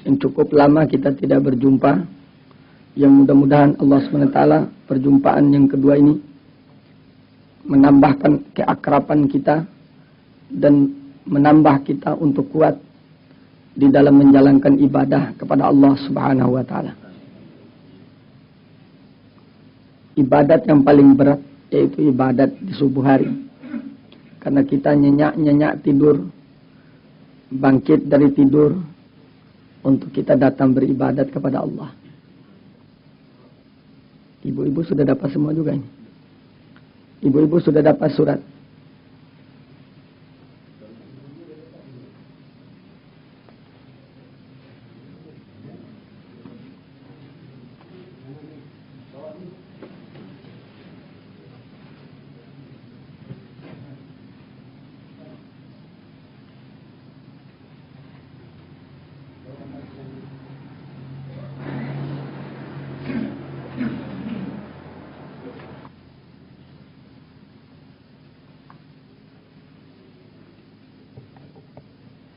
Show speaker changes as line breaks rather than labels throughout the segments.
yang cukup lama kita tidak berjumpa. Yang mudah-mudahan Allah SWT perjumpaan yang kedua ini menambahkan keakraban kita dan menambah kita untuk kuat di dalam menjalankan ibadah kepada Allah Subhanahu wa taala. Ibadat yang paling berat yaitu ibadat di subuh hari. Karena kita nyenyak-nyenyak tidur, bangkit dari tidur untuk kita datang beribadat kepada Allah. Ibu-ibu sudah dapat semua juga ini. Ibu-ibu sudah dapat surat.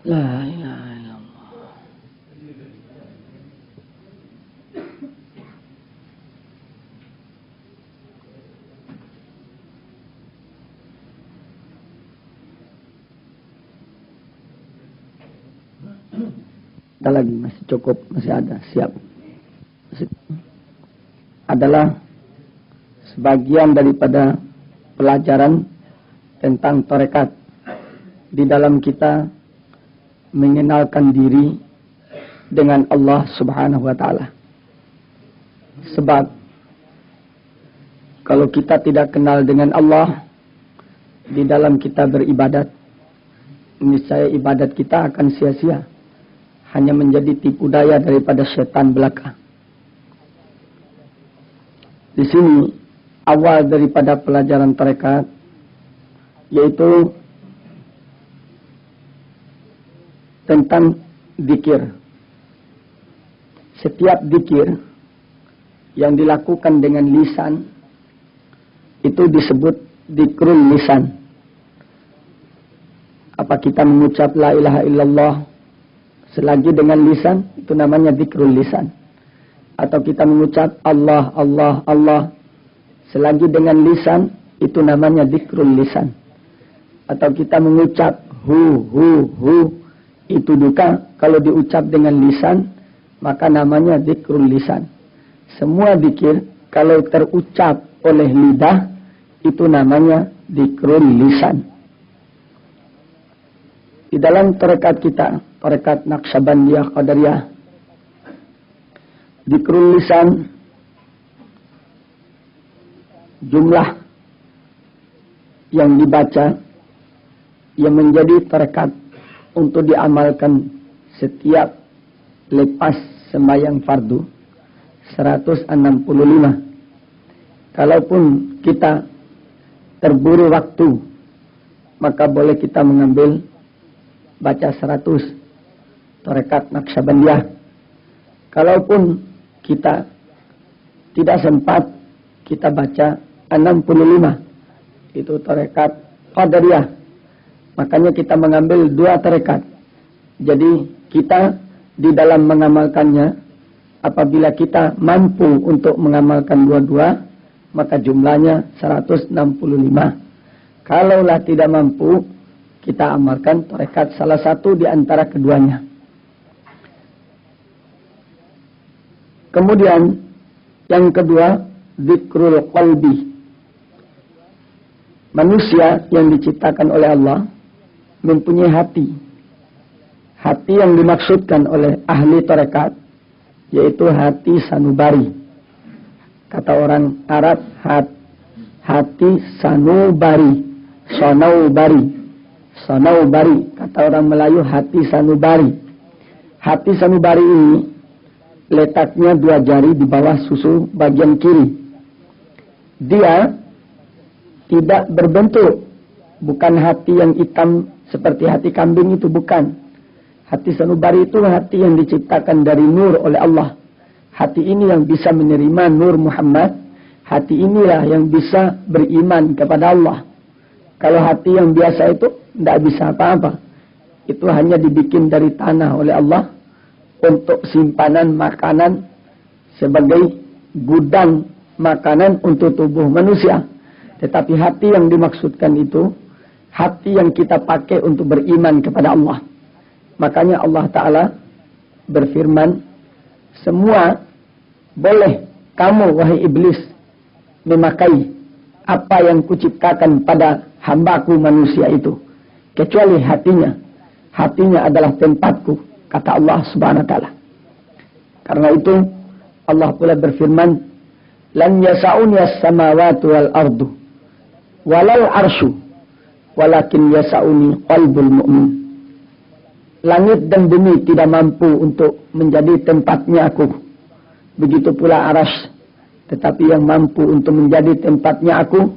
La ilaha illallah. Ada lagi, masih cukup, masih ada, siap. Adalah sebagian daripada pelajaran tentang tarekat di dalam kita mengenalkan diri dengan Allah Subhanahu wa taala. Sebab kalau kita tidak kenal dengan Allah di dalam kita beribadat, niscaya ibadat kita akan sia-sia, hanya menjadi tipu daya daripada setan belaka. Di sini awal daripada pelajaran tarekat yaitu tentang zikir. Setiap zikir yang dilakukan dengan lisan itu disebut zikrul lisan. Apa kita mengucap la ilaha illallah selagi dengan lisan, itu namanya zikrul lisan. Atau kita mengucap Allah, Allah, Allah selagi dengan lisan, itu namanya zikrul lisan. Atau kita mengucap hu, itu juga kalau diucap dengan lisan, maka namanya zikrul lisan. Semua zikir kalau terucap oleh lidah, itu namanya zikrul lisan. Di dalam tarekat kita, tarekat Naqsyabandiyah Qadariyah, zikrul lisan jumlah yang dibaca yang menjadi tarekat untuk diamalkan setiap lepas sembahyang fardu 165. Kalaupun kita terburu waktu, maka boleh kita mengambil baca 100 tarekat Naqsyabandiyah. Kalaupun kita tidak sempat, kita baca 65. Itu tarekat Qadariyah. Makanya kita mengambil 2 tarekat. Jadi kita di dalam mengamalkannya, apabila kita mampu untuk mengamalkan 22, maka jumlahnya 165. Kalaulah tidak mampu, kita amalkan tarekat salah satu di antara keduanya. Kemudian yang kedua, zikrul qalbi. Manusia yang diciptakan oleh Allah mempunyai hati. Hati yang dimaksudkan oleh ahli tarekat yaitu hati sanubari. Kata orang Arab, hati sanubari, sonaubari. Kata orang Melayu, hati sanubari. Hati sanubari ini letaknya 2 jari di bawah susu bagian kiri. Dia tidak berbentuk, bukan hati yang hitam seperti hati kambing, itu bukan. Hati sanubari itu hati yang diciptakan dari nur oleh Allah. Hati ini yang bisa menerima nur Muhammad. Hati inilah yang bisa beriman kepada Allah. Kalau hati yang biasa itu tidak bisa apa-apa. Itu hanya dibikin dari tanah oleh Allah untuk simpanan makanan sebagai gudang makanan untuk tubuh manusia. Tetapi hati yang dimaksudkan itu hati yang kita pakai untuk beriman kepada Allah. Makanya Allah Ta'ala berfirman, semua boleh kamu wahai iblis memakai apa yang kuciptakan pada hambaku manusia itu, kecuali hatinya. Hatinya adalah tempatku, kata Allah Subhanahu wa Ta'ala. Karena itu Allah pula berfirman, lan yasa'uni as-samawati wal ardu walal arsyu walakin yasa'uni qalbul mu'min. Langit dan bumi tidak mampu untuk menjadi tempatnya aku. Begitu pula arsy. Tetapi yang mampu untuk menjadi tempatnya aku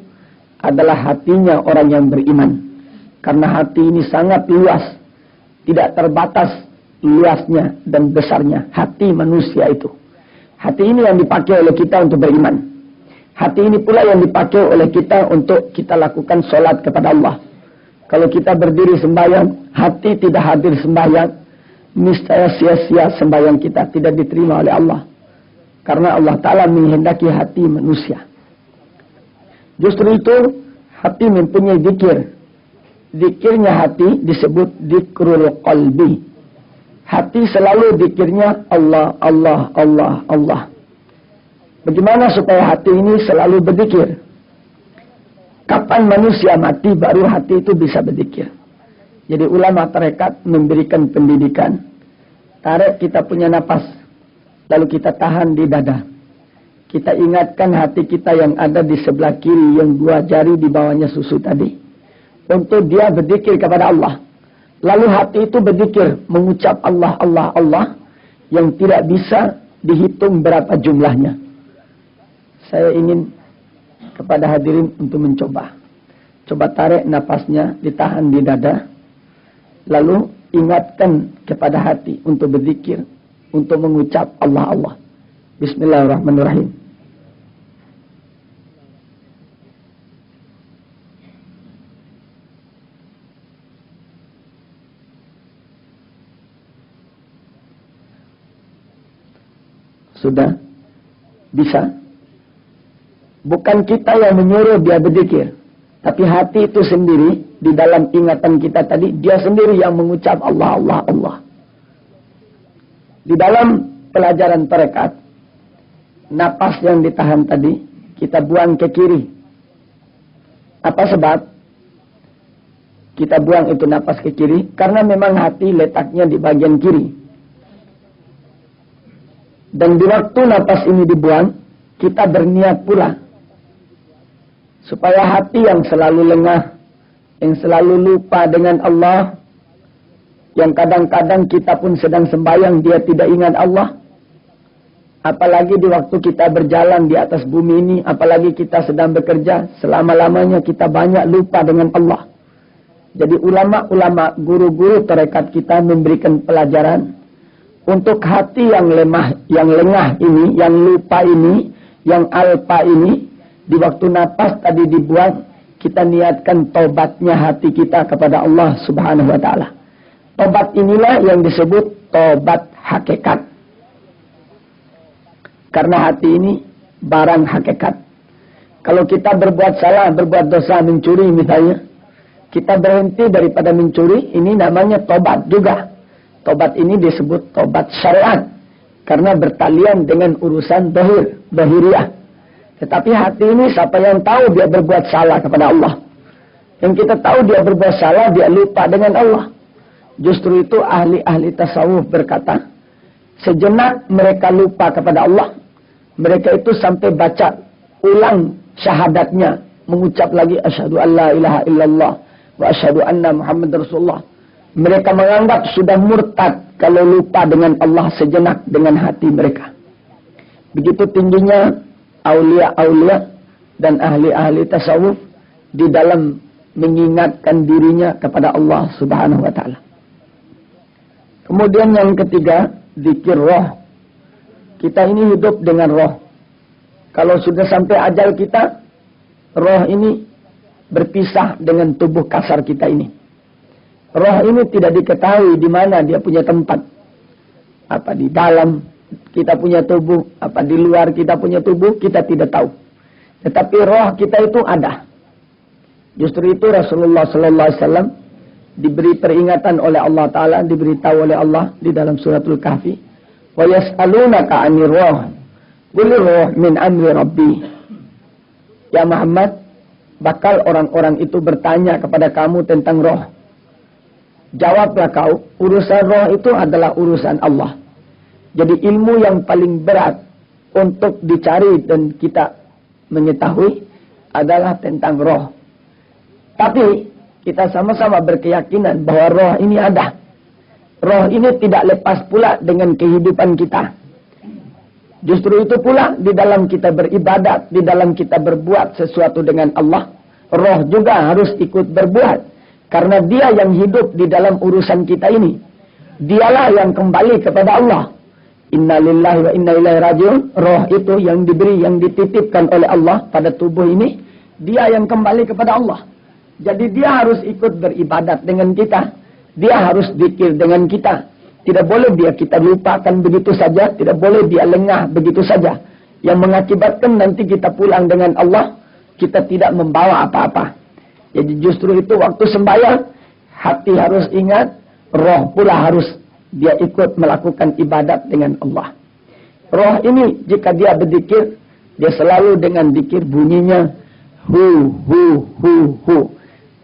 adalah hatinya orang yang beriman. Karena hati ini sangat luas. Tidak terbatas luasnya dan besarnya hati manusia itu. Hati ini yang dipakai oleh kita untuk beriman. Hati ini pula yang dipakai oleh kita untuk kita lakukan sholat kepada Allah. Kalau kita berdiri sembahyang, hati tidak hadir sembahyang, niscaya sia-sia sembahyang kita, tidak diterima oleh Allah. Karena Allah Ta'ala menghendaki hati manusia. Justru itu, hati mempunyai zikir. Zikirnya hati disebut zikrul qalbi. Hati selalu zikirnya Allah, Allah, Allah, Allah. Bagaimana supaya hati ini selalu berzikir? Kapan manusia mati baru hati itu bisa berzikir. Jadi ulama tarekat memberikan pendidikan. Tarik kita punya napas, lalu kita tahan di dada. Kita ingatkan hati kita yang ada di sebelah kiri, yang 2 jari di bawahnya susu tadi, untuk dia berzikir kepada Allah. Lalu hati itu berzikir, mengucap Allah, Allah, Allah, yang tidak bisa dihitung berapa jumlahnya. Saya ingin kepada hadirin untuk mencoba. Coba tarik napasnya, ditahan di dada. Lalu ingatkan kepada hati untuk berzikir, untuk mengucap Allah, Allah. Bismillahirrahmanirrahim. Sudah? Bisa? Bukan kita yang menyuruh dia berzikir, tapi hati itu sendiri di dalam ingatan kita tadi, dia sendiri yang mengucap Allah, Allah, Allah. Di dalam pelajaran tarekat, napas yang ditahan tadi kita buang ke kiri. Apa sebab kita buang itu napas ke kiri? Karena memang hati letaknya di bagian kiri. Dan di waktu napas ini dibuang, kita berniat pula supaya hati yang selalu lengah, yang selalu lupa dengan Allah, yang kadang-kadang kita pun sedang sembahyang, dia tidak ingat Allah. Apalagi di waktu kita berjalan di atas bumi ini, apalagi kita sedang bekerja, selama-lamanya kita banyak lupa dengan Allah. Jadi ulama-ulama, guru-guru tarekat kita memberikan pelajaran untuk hati yang lemah, yang lengah ini, yang lupa ini, yang alpa ini. Di waktu napas tadi dibuang, kita niatkan tobatnya hati kita kepada Allah Subhanahu wa Ta'ala. Tobat inilah yang disebut tobat hakikat. Karena hati ini barang hakikat. Kalau kita berbuat salah, berbuat dosa, mencuri misalnya, kita berhenti daripada mencuri, ini namanya tobat juga. Tobat ini disebut tobat syariat. Karena bertalian dengan urusan bahiriyah. Tetapi hati ini siapa yang tahu dia berbuat salah kepada Allah. Yang kita tahu dia berbuat salah, dia lupa dengan Allah. Justru itu ahli-ahli tasawuf berkata, sejenak mereka lupa kepada Allah, mereka itu sampai baca ulang syahadatnya, mengucap lagi asyhadu an la ilaha illallah wa asyhadu anna Muhammad Rasulullah. Mereka menganggap sudah murtad kalau lupa dengan Allah sejenak dengan hati mereka. Begitu tingginya aulia-aulia dan ahli-ahli tasawuf di dalam mengingatkan dirinya kepada Allah Subhanahu wa Ta'ala. Kemudian yang ketiga, zikir roh. Kita ini hidup dengan roh. Kalau sudah sampai ajal kita, roh ini berpisah dengan tubuh kasar kita ini. Roh ini tidak diketahui di mana dia punya tempat. apa di dalam kita punya tubuh, apa di luar kita punya tubuh, kita tidak tahu. Tetapi roh kita itu ada. Justru itu Rasulullah sallallahu alaihi wasallam diberi peringatan oleh Allah Ta'ala, diberitahu oleh Allah di dalam suratul Kahfi, wa yas'alunaka 'anir ruh qul ruh min amri rabbi. Ya Muhammad, bakal orang-orang itu bertanya kepada kamu tentang roh. Jawablah kau, urusan roh itu adalah urusan Allah. Jadi ilmu yang paling berat untuk dicari dan kita mengetahui adalah tentang roh. Tapi kita sama-sama berkeyakinan bahwa roh ini ada. Roh ini tidak lepas pula dengan kehidupan kita. Justru itu pula di dalam kita beribadat, di dalam kita berbuat sesuatu dengan Allah, roh juga harus ikut berbuat. Karena dia yang hidup di dalam urusan kita ini. Dialah yang kembali kepada Allah. Inna lillahi wa inna ilaihi rajiun. Roh itu yang diberi, yang dititipkan oleh Allah pada tubuh ini, dia yang kembali kepada Allah. Jadi dia harus ikut beribadat dengan kita. Dia harus zikir dengan kita. Tidak boleh dia kita lupakan begitu saja. Tidak boleh dia lengah begitu saja. Yang mengakibatkan nanti kita pulang dengan Allah, kita tidak membawa apa-apa. Jadi justru itu waktu sembahyang, hati harus ingat, roh pula harus dia ikut melakukan ibadat dengan Allah. Roh ini jika dia berzikir, dia selalu dengan zikir bunyinya hu hu hu hu.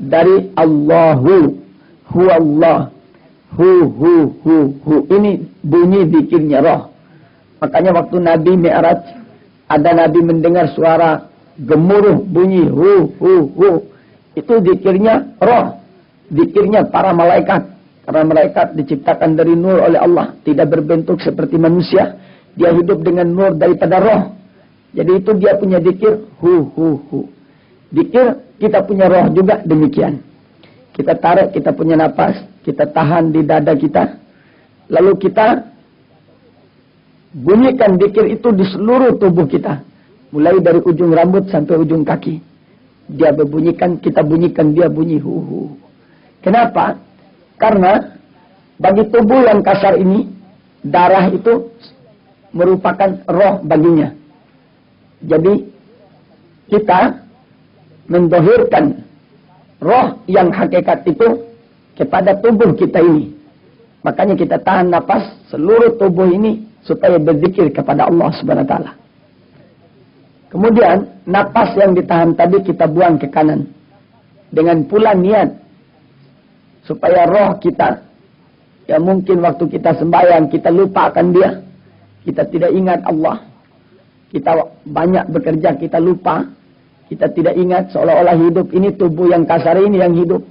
Dari Allahu, hu Allah, hu hu hu hu. Ini bunyi zikirnya roh. Makanya waktu Nabi Mi'raj, ada Nabi mendengar suara gemuruh bunyi hu hu hu. Itu zikirnya roh. Zikirnya para malaikat. Karena malaikat diciptakan dari nur oleh Allah. Tidak berbentuk seperti manusia. Dia hidup dengan nur daripada roh. Jadi itu dia punya zikir hu hu hu. Zikir kita punya roh juga demikian. Kita tarik, kita punya napas. Kita tahan di dada kita. Lalu kita bunyikan zikir itu di seluruh tubuh kita. Mulai dari ujung rambut sampai ujung kaki. Dia berbunyikan, kita bunyikan, dia bunyi hu hu. Kenapa? Karena bagi tubuh yang kasar ini, darah itu merupakan roh baginya. Jadi kita mendohirkan roh yang hakikat itu kepada tubuh kita ini. Makanya kita tahan napas seluruh tubuh ini supaya berzikir kepada Allah Subhanahu wa taala. Kemudian napas yang ditahan tadi kita buang ke kanan. Dengan pula niat supaya roh kita, ya mungkin waktu kita sembahyang kita lupakan dia. Kita tidak ingat Allah. Kita banyak bekerja, kita lupa. Kita tidak ingat, seolah-olah hidup ini tubuh yang kasar ini yang hidup.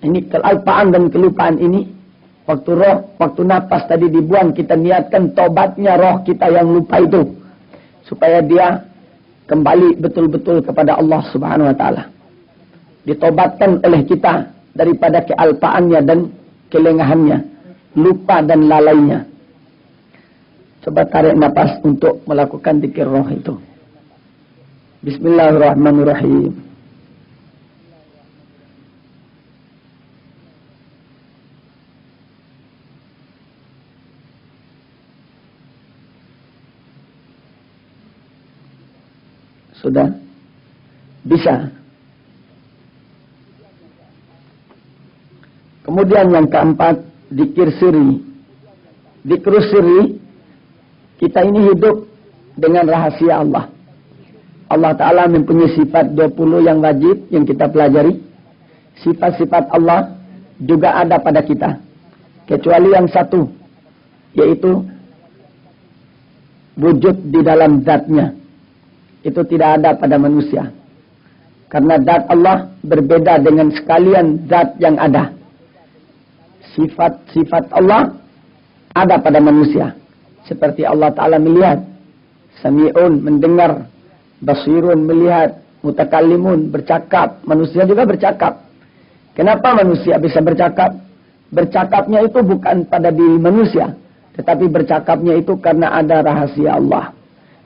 Ini kealpaan dan kelupaan ini. Waktu napas tadi dibuang, kita niatkan tobatnya roh kita yang lupa itu. Supaya dia kembali betul-betul kepada Allah Subhanahu wa taala. Ditobatkan oleh kita daripada kealpaannya dan kelengahannya, lupa dan lalainya. Coba tarik napas untuk melakukan zikir roh itu. Bismillahirrahmanirrahim. Sudah? Bisa. Kemudian yang keempat, zikir sirri. Zikir sirri, kita ini hidup dengan rahasia Allah. Allah Ta'ala mempunyai sifat 20 yang wajib yang kita pelajari. Sifat-sifat Allah juga ada pada kita. Kecuali yang satu, yaitu wujud di dalam zatnya. Itu tidak ada pada manusia. Karena zat Allah berbeda dengan sekalian zat yang ada. Sifat-sifat Allah ada pada manusia. Seperti Allah Ta'ala melihat. Sami'un mendengar. Basirun melihat. Mutakallimun bercakap. Manusia juga bercakap. Kenapa manusia bisa bercakap? Bercakapnya itu bukan pada diri manusia. Tetapi bercakapnya itu karena ada rahasia Allah.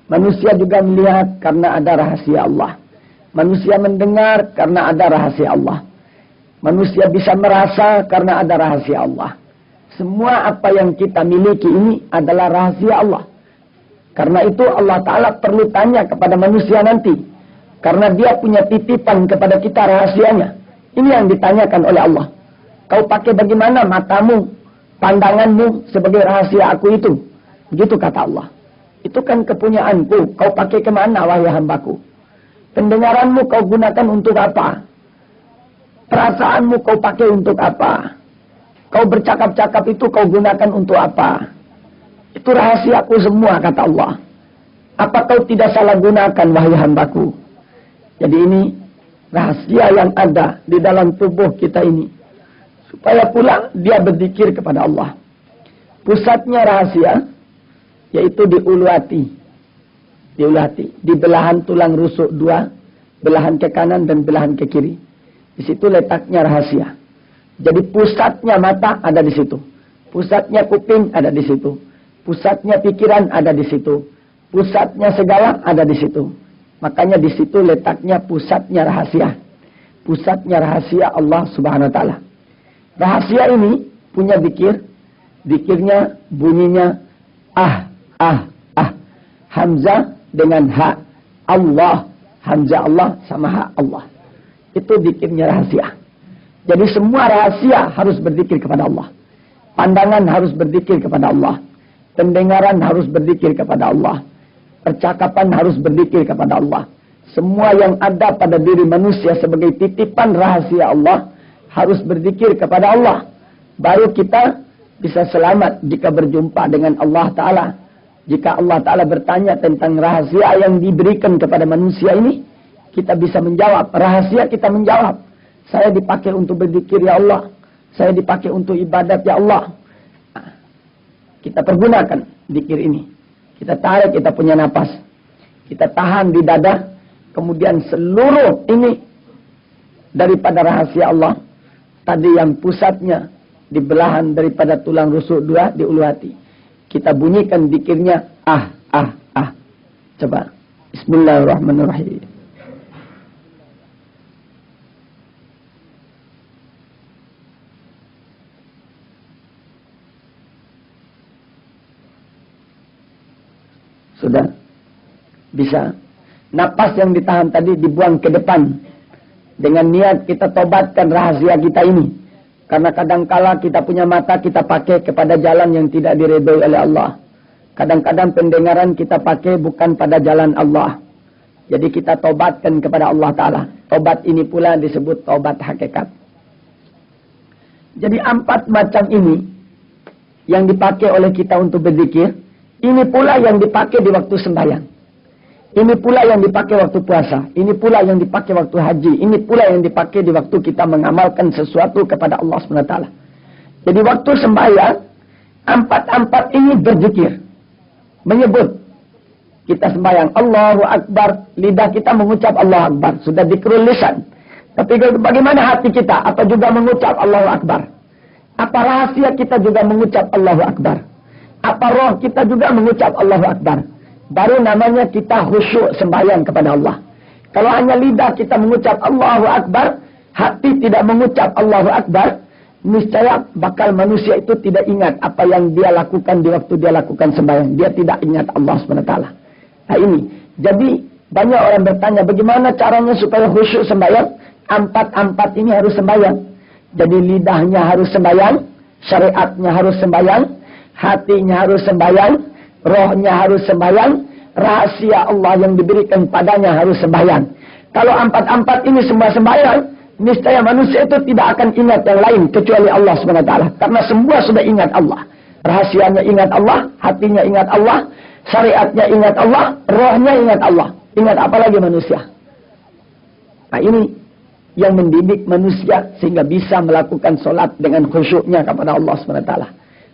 Manusia juga melihat karena ada rahasia Allah. Manusia mendengar karena ada rahasia Allah. Manusia bisa merasa karena ada rahasia Allah. Semua apa yang kita miliki ini adalah rahasia Allah. Karena itu Allah Ta'ala perlu tanya kepada manusia nanti. Karena dia punya titipan kepada kita rahasianya. Ini yang ditanyakan oleh Allah. Kau pakai bagaimana matamu, pandanganmu sebagai rahasia aku itu. Begitu kata Allah. Itu kan kepunyaanku. Kau pakai kemana wahai hambaku? Pendengaranmu kau gunakan untuk apa? Perasaanmu kau pakai untuk apa? Kau bercakap-cakap itu kau gunakan untuk apa? Itu rahasiaku semua, kata Allah. Apa kau tidak salah gunakan, wahai hambaku? Jadi ini rahasia yang ada di dalam tubuh kita ini. Supaya pula dia berzikir kepada Allah. Pusatnya rahasia, yaitu di ulu hati. Di ulu hati. Di belahan tulang rusuk dua, belahan ke kanan dan belahan ke kiri. Di situ letaknya rahasia. Jadi pusatnya mata ada di situ. Pusatnya kuping ada di situ. Pusatnya pikiran ada di situ. Pusatnya segala ada di situ. Makanya di situ letaknya pusatnya rahasia. Pusatnya rahasia Allah Subhanahu wa taala. Rahasia ini punya zikir. Zikirnya bunyinya ah. Hamzah dengan ha. Allah. Hamzah Allah sama ha Allah. Itu zikirnya rahasia. Jadi semua rahasia harus berzikir kepada Allah. Pandangan harus berzikir kepada Allah. Pendengaran harus berzikir kepada Allah. Percakapan harus berzikir kepada Allah. Semua yang ada pada diri manusia sebagai titipan rahasia Allah harus berzikir kepada Allah. Baru kita bisa selamat jika berjumpa dengan Allah Ta'ala. Jika Allah Ta'ala bertanya tentang rahasia yang diberikan kepada manusia ini, kita bisa menjawab. Rahasia kita menjawab. Saya dipakai untuk berzikir ya Allah. Saya dipakai untuk ibadat ya Allah. Kita pergunakan zikir ini. Kita tarik kita punya napas. Kita tahan di dada. Kemudian seluruh ini daripada rahasia Allah. Tadi yang pusatnya di belahan daripada tulang rusuk dua di ulu hati. Kita bunyikan zikirnya ah. Coba. Bismillahirrahmanirrahim. Sudah bisa. Napas yang ditahan tadi dibuang ke depan. Dengan niat kita tobatkan rahasia kita ini. Karena kadangkala kita punya mata kita pakai kepada jalan yang tidak diridhoi oleh Allah. Kadang-kadang pendengaran kita pakai bukan pada jalan Allah. Jadi kita tobatkan kepada Allah Ta'ala. Tobat ini pula disebut tobat hakikat. Jadi 4 macam ini yang dipakai oleh kita untuk berzikir. Ini pula yang dipakai di waktu sembahyang. Ini pula yang dipakai waktu puasa. Ini pula yang dipakai waktu haji. Ini pula yang dipakai di waktu kita mengamalkan sesuatu kepada Allah SWT. Jadi waktu sembahyang, 4 ini berzikir. Menyebut. Kita sembahyang Allahu Akbar. Lidah kita mengucap Allahu Akbar. Sudah zikrul lisan. Tapi bagaimana hati kita? Apa juga mengucap Allahu Akbar? Apa rahasia kita juga mengucap Allahu Akbar? Apa roh kita juga mengucap Allahu Akbar? Baru namanya kita khusyuk sembahyang kepada Allah. Kalau hanya lidah kita mengucap Allahu Akbar, hati tidak mengucap Allahu Akbar, niscaya bakal manusia itu tidak ingat apa yang dia lakukan di waktu dia lakukan sembahyang. Dia tidak ingat Allah SWT. Nah ini. Jadi banyak orang bertanya bagaimana caranya supaya khusyuk sembahyang? 4 ini harus sembahyang. Jadi lidahnya harus sembahyang, syariatnya harus sembahyang, hatinya harus sembahyang, rohnya harus sembahyang, rahasia Allah yang diberikan padanya harus sembahyang. Kalau 4 ini semua sembahyang, niscaya manusia itu tidak akan ingat yang lain kecuali Allah SWT. Karena semua sudah ingat Allah. Rahasianya ingat Allah, hatinya ingat Allah, syariatnya ingat Allah, rohnya ingat Allah. Ingat apa lagi manusia? Nah ini yang mendidik manusia sehingga bisa melakukan sholat dengan khusyuknya kepada Allah SWT.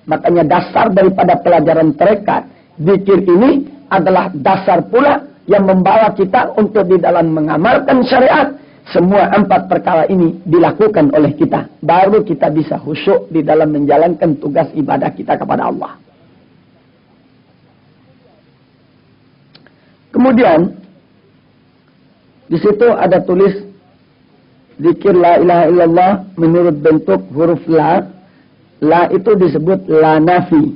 Makanya dasar daripada pelajaran tarekat, zikir ini adalah dasar pula yang membawa kita untuk di dalam mengamalkan syariat. Semua 4 perkara ini dilakukan oleh kita. Baru kita bisa khusyuk di dalam menjalankan tugas ibadah kita kepada Allah. Kemudian, di situ ada tulis zikir la ilaha illallah menurut bentuk huruf la La itu disebut la nafi.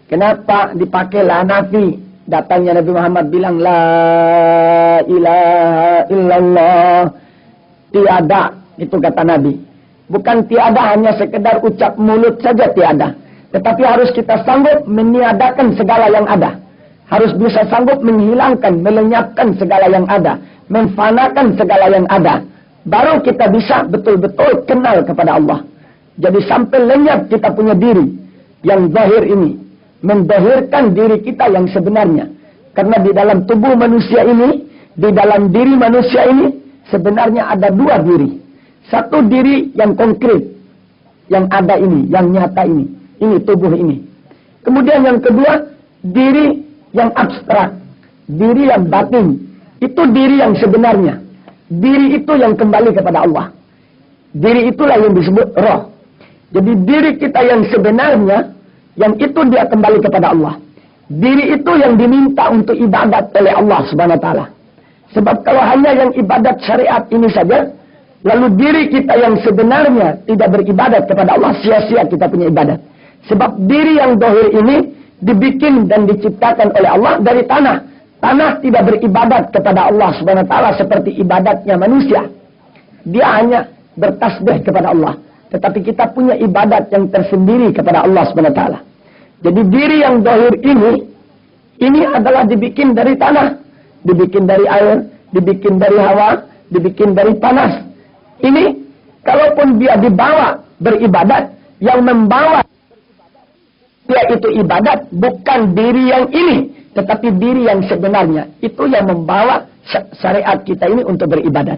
Kenapa dipakai la nafi? Datangnya Nabi Muhammad bilang la ilaha illallah. Tiada, itu kata Nabi. Bukan tiada hanya sekedar ucap mulut saja tiada. Tetapi harus kita sanggup meniadakan segala yang ada. Harus bisa sanggup menghilangkan, melenyapkan segala yang ada. Memfanakan segala yang ada. Baru kita bisa betul-betul kenal kepada Allah. Jadi sampai lenyap kita punya diri yang zahir ini. Mendahirkan diri kita yang sebenarnya. Karena di dalam tubuh manusia ini, di dalam diri manusia ini, sebenarnya ada dua diri. Satu diri yang konkret, yang ada ini, yang nyata ini. Ini tubuh ini. Kemudian yang kedua, diri yang abstrak, diri yang batin. Itu diri yang sebenarnya. Diri itu yang kembali kepada Allah. Diri itulah yang disebut roh. Jadi diri kita yang sebenarnya, yang itu dia kembali kepada Allah. Diri itu yang diminta untuk ibadat oleh Allah Subhanahu wa taala. Sebab kalau hanya yang ibadat syariat ini saja, lalu diri kita yang sebenarnya tidak beribadat kepada Allah, sia-sia kita punya ibadat. Sebab diri yang zahir ini dibikin dan diciptakan oleh Allah dari tanah. Tanah tidak beribadat kepada Allah Subhanahu wa taala seperti ibadatnya manusia. Dia hanya bertasbih kepada Allah. Tetapi kita punya ibadat yang tersendiri kepada Allah Subhanahu wa taala. Jadi diri yang zahir ini adalah dibikin dari tanah, dibikin dari air, dibikin dari hawa, dibikin dari panas. Ini kalaupun dia dibawa beribadat, yang membawa dia itu ibadat bukan diri yang ini, tetapi diri yang sebenarnya. Itu yang membawa syariat kita ini untuk beribadat.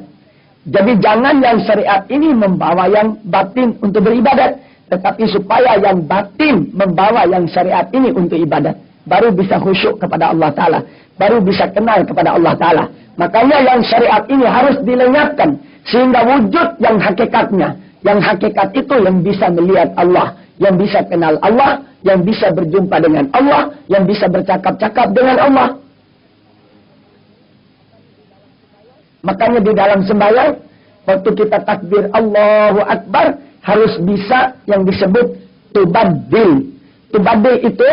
Jadi jangan yang syariat ini membawa yang batin untuk beribadat, tetapi supaya yang batin membawa yang syariat ini untuk ibadat. Baru bisa khusyuk kepada Allah Ta'ala. Baru bisa kenal kepada Allah Ta'ala. Makanya yang syariat ini harus dilenyapkan. Sehingga wujud yang hakikatnya. Yang hakikat itu yang bisa melihat Allah. Yang bisa kenal Allah. Yang bisa berjumpa dengan Allah. Yang bisa bercakap-cakap dengan Allah. Makanya di dalam sembahyang, waktu kita takbir Allahu Akbar, harus bisa yang disebut tubaddil. Tubaddil itu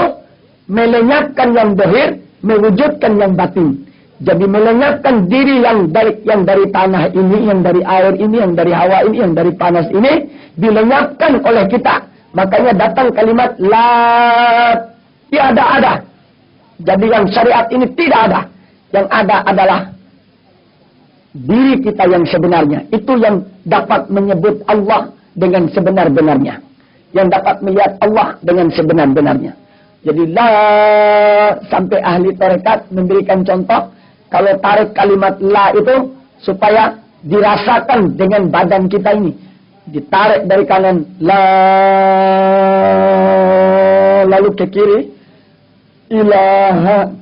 melenyapkan yang zahir, mewujudkan yang batin. Jadi melenyapkan diri yang dari tanah ini, yang dari air ini, yang dari hawa ini, yang dari panas ini, dilenyapkan oleh kita. Makanya datang kalimat la tiada ada. Jadi yang syariat ini tidak ada. Yang ada adalah diri kita yang sebenarnya. Itu yang dapat menyebut Allah dengan sebenar-benarnya. Yang dapat melihat Allah dengan sebenar-benarnya. Jadi la, sampai ahli tarekat memberikan contoh. Kalau tarik kalimat la itu supaya dirasakan dengan badan kita ini. Ditarik dari kanan la, lalu ke kiri ilaha,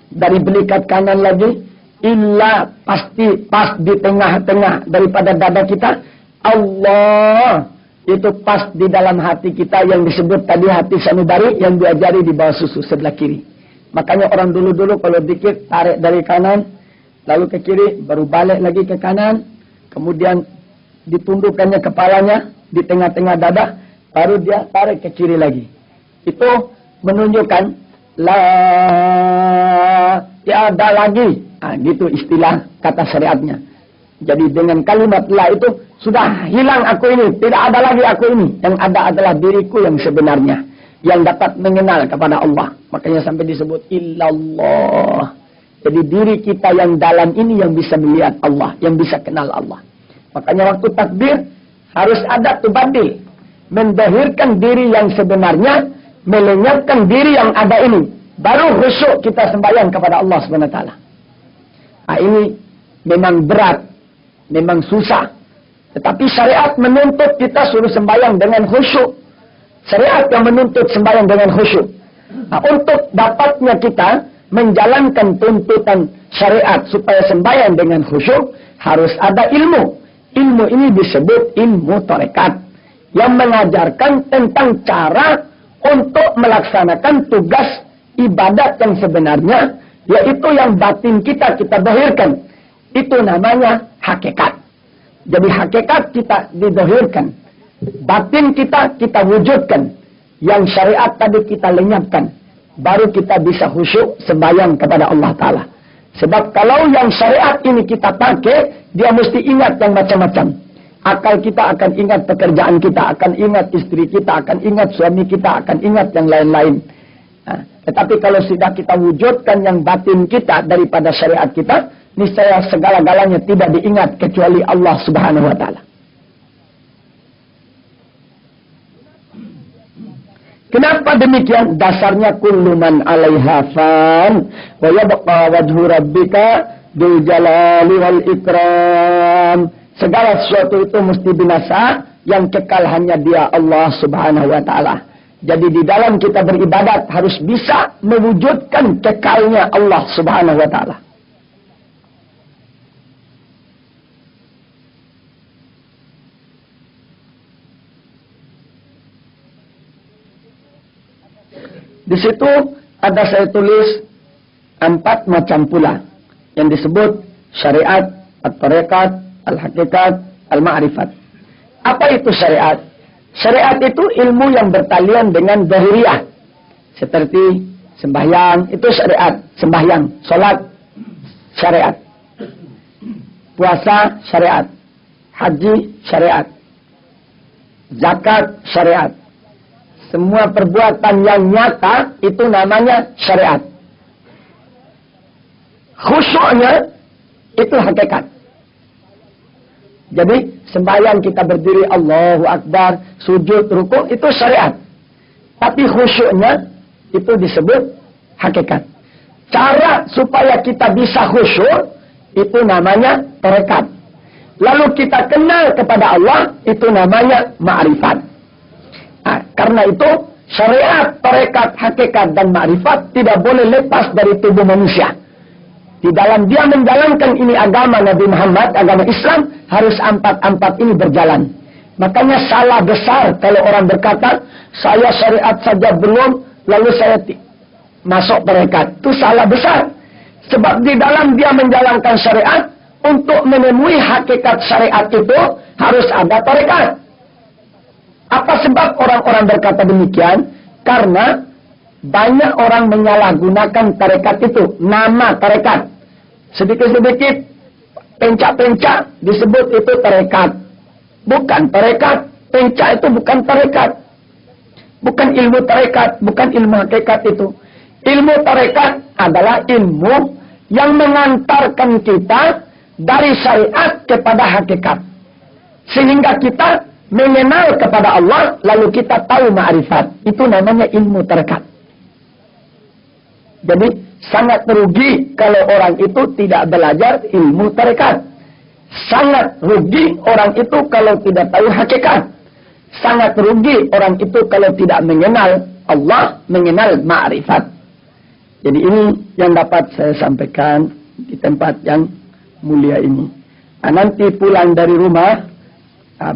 dari belikat kanan lagi illa, pasti pas di tengah-tengah daripada dada kita. Allah, itu pas di dalam hati kita yang disebut tadi hati sanubari, yang diajari di bawah susu sebelah kiri. Makanya orang dulu-dulu kalau dikit tarik dari kanan, lalu ke kiri, baru balik lagi ke kanan, kemudian ditundukkannya kepalanya di tengah-tengah dada, baru dia tarik ke kiri lagi. Itu menunjukkan la tiada lagi. Nah, gitu istilah kata syariatnya. Jadi dengan kalimat la itu sudah hilang aku ini, tidak ada lagi aku ini. Yang ada adalah diriku yang sebenarnya, yang dapat mengenal kepada Allah. Makanya sampai disebut illallah. Jadi diri kita yang dalam ini yang bisa melihat Allah, yang bisa kenal Allah. Makanya waktu takbir harus ada tubaddil, mendahirkan diri yang sebenarnya, melenyapkan diri yang ada ini. Baru khusyuk kita sembahyang kepada Allah Subhanahu wa taala. Nah, ini memang berat, memang susah. Tetapi syariat menuntut kita suruh sembahyang dengan khusyuk. Syariat yang menuntut sembahyang dengan khusyuk. Nah, untuk dapatnya kita menjalankan tuntutan syariat supaya sembahyang dengan khusyuk, harus ada ilmu. Ilmu ini disebut ilmu tarekat, yang mengajarkan tentang cara untuk melaksanakan tugas ibadat yang sebenarnya, yaitu yang batin kita zahirkan. Itu namanya hakikat. Jadi hakikat kita dizahirkan. Batin kita wujudkan. Yang syariat tadi kita lenyapkan. Baru kita bisa khusyuk sembahyang kepada Allah Ta'ala. Sebab kalau yang syariat ini kita pakai, dia mesti ingat yang macam-macam. Akal kita akan ingat pekerjaan kita, akan ingat istri kita, akan ingat suami kita, akan ingat yang lain-lain. Nah, tetapi kalau sudah kita wujudkan yang batin kita daripada syariat kita, niscaya segala-galanya tidak diingat kecuali Allah Subhanahu wa Ta'ala. Kenapa demikian? Dasarnya kullu man 'alaiha fan wa yabqa wajhu rabbika dzul jalali wal ikram. Segala sesuatu itu mesti binasa, yang kekal hanya Dia Allah Subhanahu wa Ta'ala. Jadi di dalam kita beribadat harus bisa mewujudkan kekalnya Allah Subhanahu wa Ta'ala. Di situ ada saya tulis 4 macam pula yang disebut syariat, at-tariqat, al-haqiqat, al-ma'rifat. Apa itu syariat? Syariat itu ilmu yang bertalian dengan zahiriyah. Seperti sembahyang, itu syariat. Sembahyang, salat, syariat. Puasa, syariat. Haji, syariat. Zakat, syariat. Semua perbuatan yang nyata itu namanya syariat. Khusyuknya itu hakikat. Jadi sembahyang kita berdiri Allahu Akbar, sujud, rukuk itu syariat. Tapi khusyuknya itu disebut hakikat. Cara supaya kita bisa khusyuk itu namanya tarekat. Lalu kita kenal kepada Allah itu namanya ma'rifat. Nah, karena itu syariat, tarekat, hakikat dan ma'rifat tidak boleh lepas dari tubuh manusia. Di dalam dia menjalankan ini agama Nabi Muhammad, agama Islam, harus 4 ini berjalan. Makanya salah besar kalau orang berkata, saya syariat saja belum, lalu saya masuk tarekat. Itu salah besar. Sebab di dalam dia menjalankan syariat, untuk menemui hakikat syariat itu, harus ada tarekat. Apa sebab orang-orang berkata demikian? Karena banyak orang menyalahgunakan tarekat itu, nama tarekat. Sedikit-sedikit, pencak-pencak disebut itu tarekat. Bukan tarekat, pencak itu bukan tarekat. Bukan ilmu tarekat, bukan ilmu hakikat itu. Ilmu tarekat adalah ilmu yang mengantarkan kita dari syariat kepada hakikat. Sehingga kita mengenal kepada Allah, lalu kita tahu ma'rifat. Itu namanya ilmu tarekat. Jadi sangat merugi kalau orang itu tidak belajar ilmu tarekat. Sangat rugi orang itu kalau tidak tahu hakikat. Sangat rugi orang itu kalau tidak mengenal Allah, mengenal ma'rifat. Jadi ini yang dapat saya sampaikan di tempat yang mulia ini. Nah, nanti pulang dari rumah,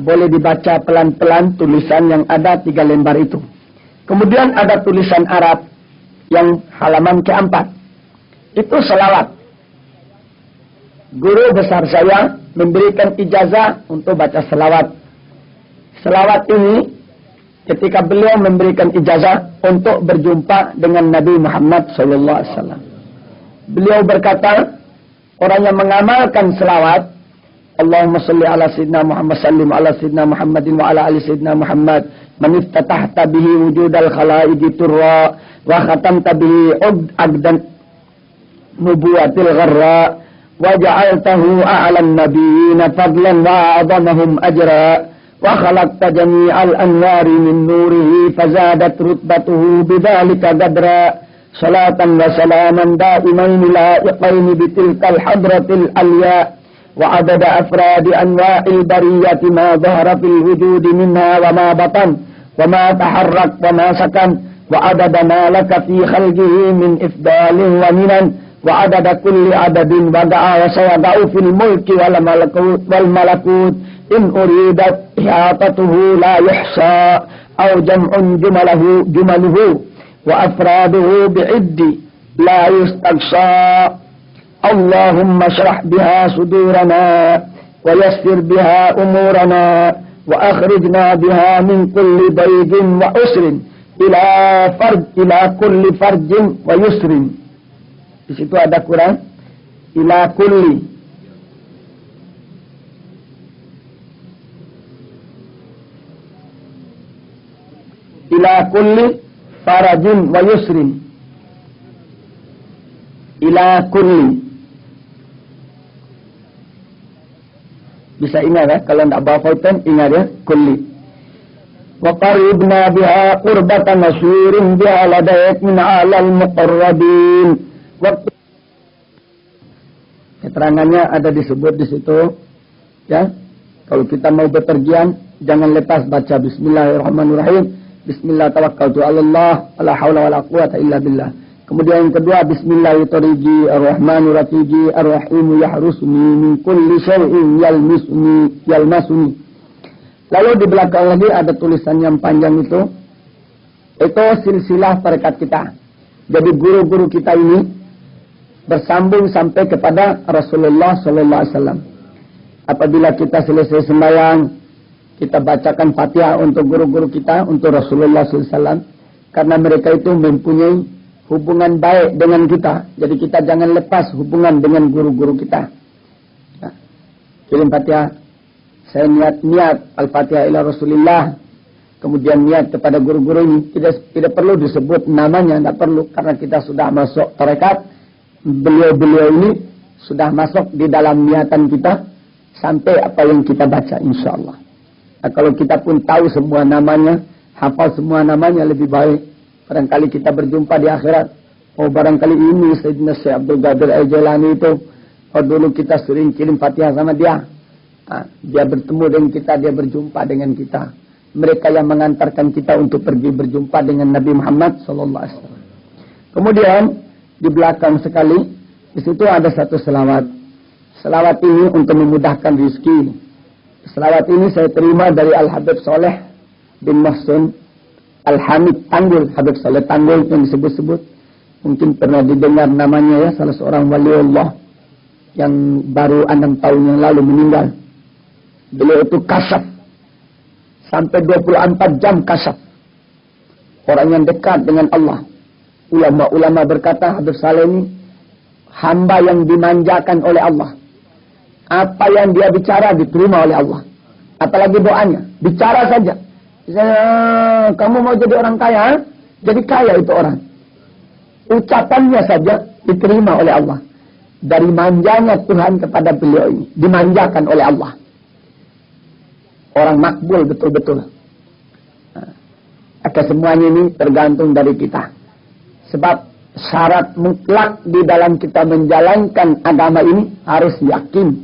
boleh dibaca pelan-pelan tulisan yang ada 3 lembar itu. Kemudian ada tulisan Arab yang halaman keempat. Itu selawat. Guru besar saya memberikan ijazah untuk baca selawat. Selawat ini ketika beliau memberikan ijazah untuk berjumpa dengan Nabi Muhammad SAW. Beliau berkata, orang yang mengamalkan selawat, Allahumma salli ala sayyidina Muhammad sallim ala sayyidina Muhammadin wa ala ali sayyidina Muhammad man iftatahta bihi wujudal khalaiqi turra wa khatamta bihi agdan nubuwatil gharra wa ja'altahu a'lan nabiyina fadlan wa a'zamahum ajra wa khalaqta jami'al anwari min nurihi fazadat rutbatuhu bidzalika qadra salatan wa salaman da'imain la'iqain bitilkal hadratil alya وعدد أفراد أنواع البرية ما ظهر في الوجود منها وما بطن وما تحرك وما سكن وعدد ما لك في خلقه من إفضال ومنن وعدد كل عدد وقع وسيقع في الملك والملكوت إن أريدت إحاطته لا يحصى أو جمع جمله وأفراده بعد لا يستقصى اللهم اشرح بها صدورنا ويسر بها أمورنا wa akhrijna biha min kulli daygin wa usrin ila kulli farjin wa yusrin. Di situ ada kurang ila kulli. Ila kulli farajin wa yusrin. Ila kulli. Bisa ingat ya, kalau tidak bawa pulpen ingat ya, kulli. Wa qaribna biha qurbatan masyurin biha ladayat min alal muqarrabin. Keterangannya ada disebut di situ ya. Kalau kita mau bepergian jangan lepas baca bismillahirrahmanirrahim. Bismillah tawakkaltu 'alallah, la haula wala quwata illa billah. Kemudian yang kedua bismillahirrahmanirrahim arrahmanirrahim arrahim yahrusuni min kulli syai'in yalmasuni. Lalu di belakang lagi ada tulisan yang panjang itu silsilah tarekat kita. Jadi guru-guru kita ini bersambung sampai kepada Rasulullah sallallahu alaihi wasallam. Apabila kita selesai sembahyang, kita bacakan Fatihah untuk guru-guru kita, untuk Rasulullah sallallahu alaihi wasallam, karena mereka itu mempunyai hubungan baik dengan kita. Jadi kita jangan lepas hubungan dengan guru-guru kita. Nah, kirim Fatihah. Saya niat Al-Fatihah ila Rasulillah. Kemudian niat kepada guru-guru ini. Tidak perlu disebut namanya. Tidak perlu. Karena kita sudah masuk tarekat. Beliau-beliau ini sudah masuk di dalam niatan kita. Sampai apa yang kita baca insyaAllah. Nah, kalau kita pun tahu semua namanya. Hafal semua namanya lebih baik. Barangkali kita berjumpa di akhirat. Oh barangkali ini Sayyidina Syekh Abdul Qadir Al-Jailani itu. Oh dulu kita sering kirim Fatihah sama dia. Nah, dia bertemu dengan kita, dia berjumpa dengan kita. Mereka yang mengantarkan kita untuk pergi berjumpa dengan Nabi Muhammad sallallahu alaihi wasallam. Kemudian di belakang sekali di situ ada satu selawat. Selawat ini untuk memudahkan rezeki. Selawat ini saya terima dari Al-Habib Soleh bin Muhsin Al-Hamid Tanggul, Habib Soleh Tanggul yang disebut-sebut. Mungkin pernah didengar namanya ya, salah seorang waliullah yang baru 6 tahun yang lalu meninggal. Beliau itu kasyaf. Sampai 24 jam kasyaf. Orang yang dekat dengan Allah. Ulama-ulama berkata, Habib Saleh ini hamba yang dimanjakan oleh Allah. Apa yang dia bicara diterima oleh Allah. Apalagi doanya. Bicara saja. Misalnya, kamu mau jadi orang kaya? Jadi kaya itu orang. Ucapannya saja diterima oleh Allah. Dari manjanya Tuhan kepada beliau ini. Dimanjakan oleh Allah. Orang makbul betul-betul. Nah, semuanya ini tergantung dari kita. Sebab syarat mutlak di dalam kita menjalankan agama ini harus yakin.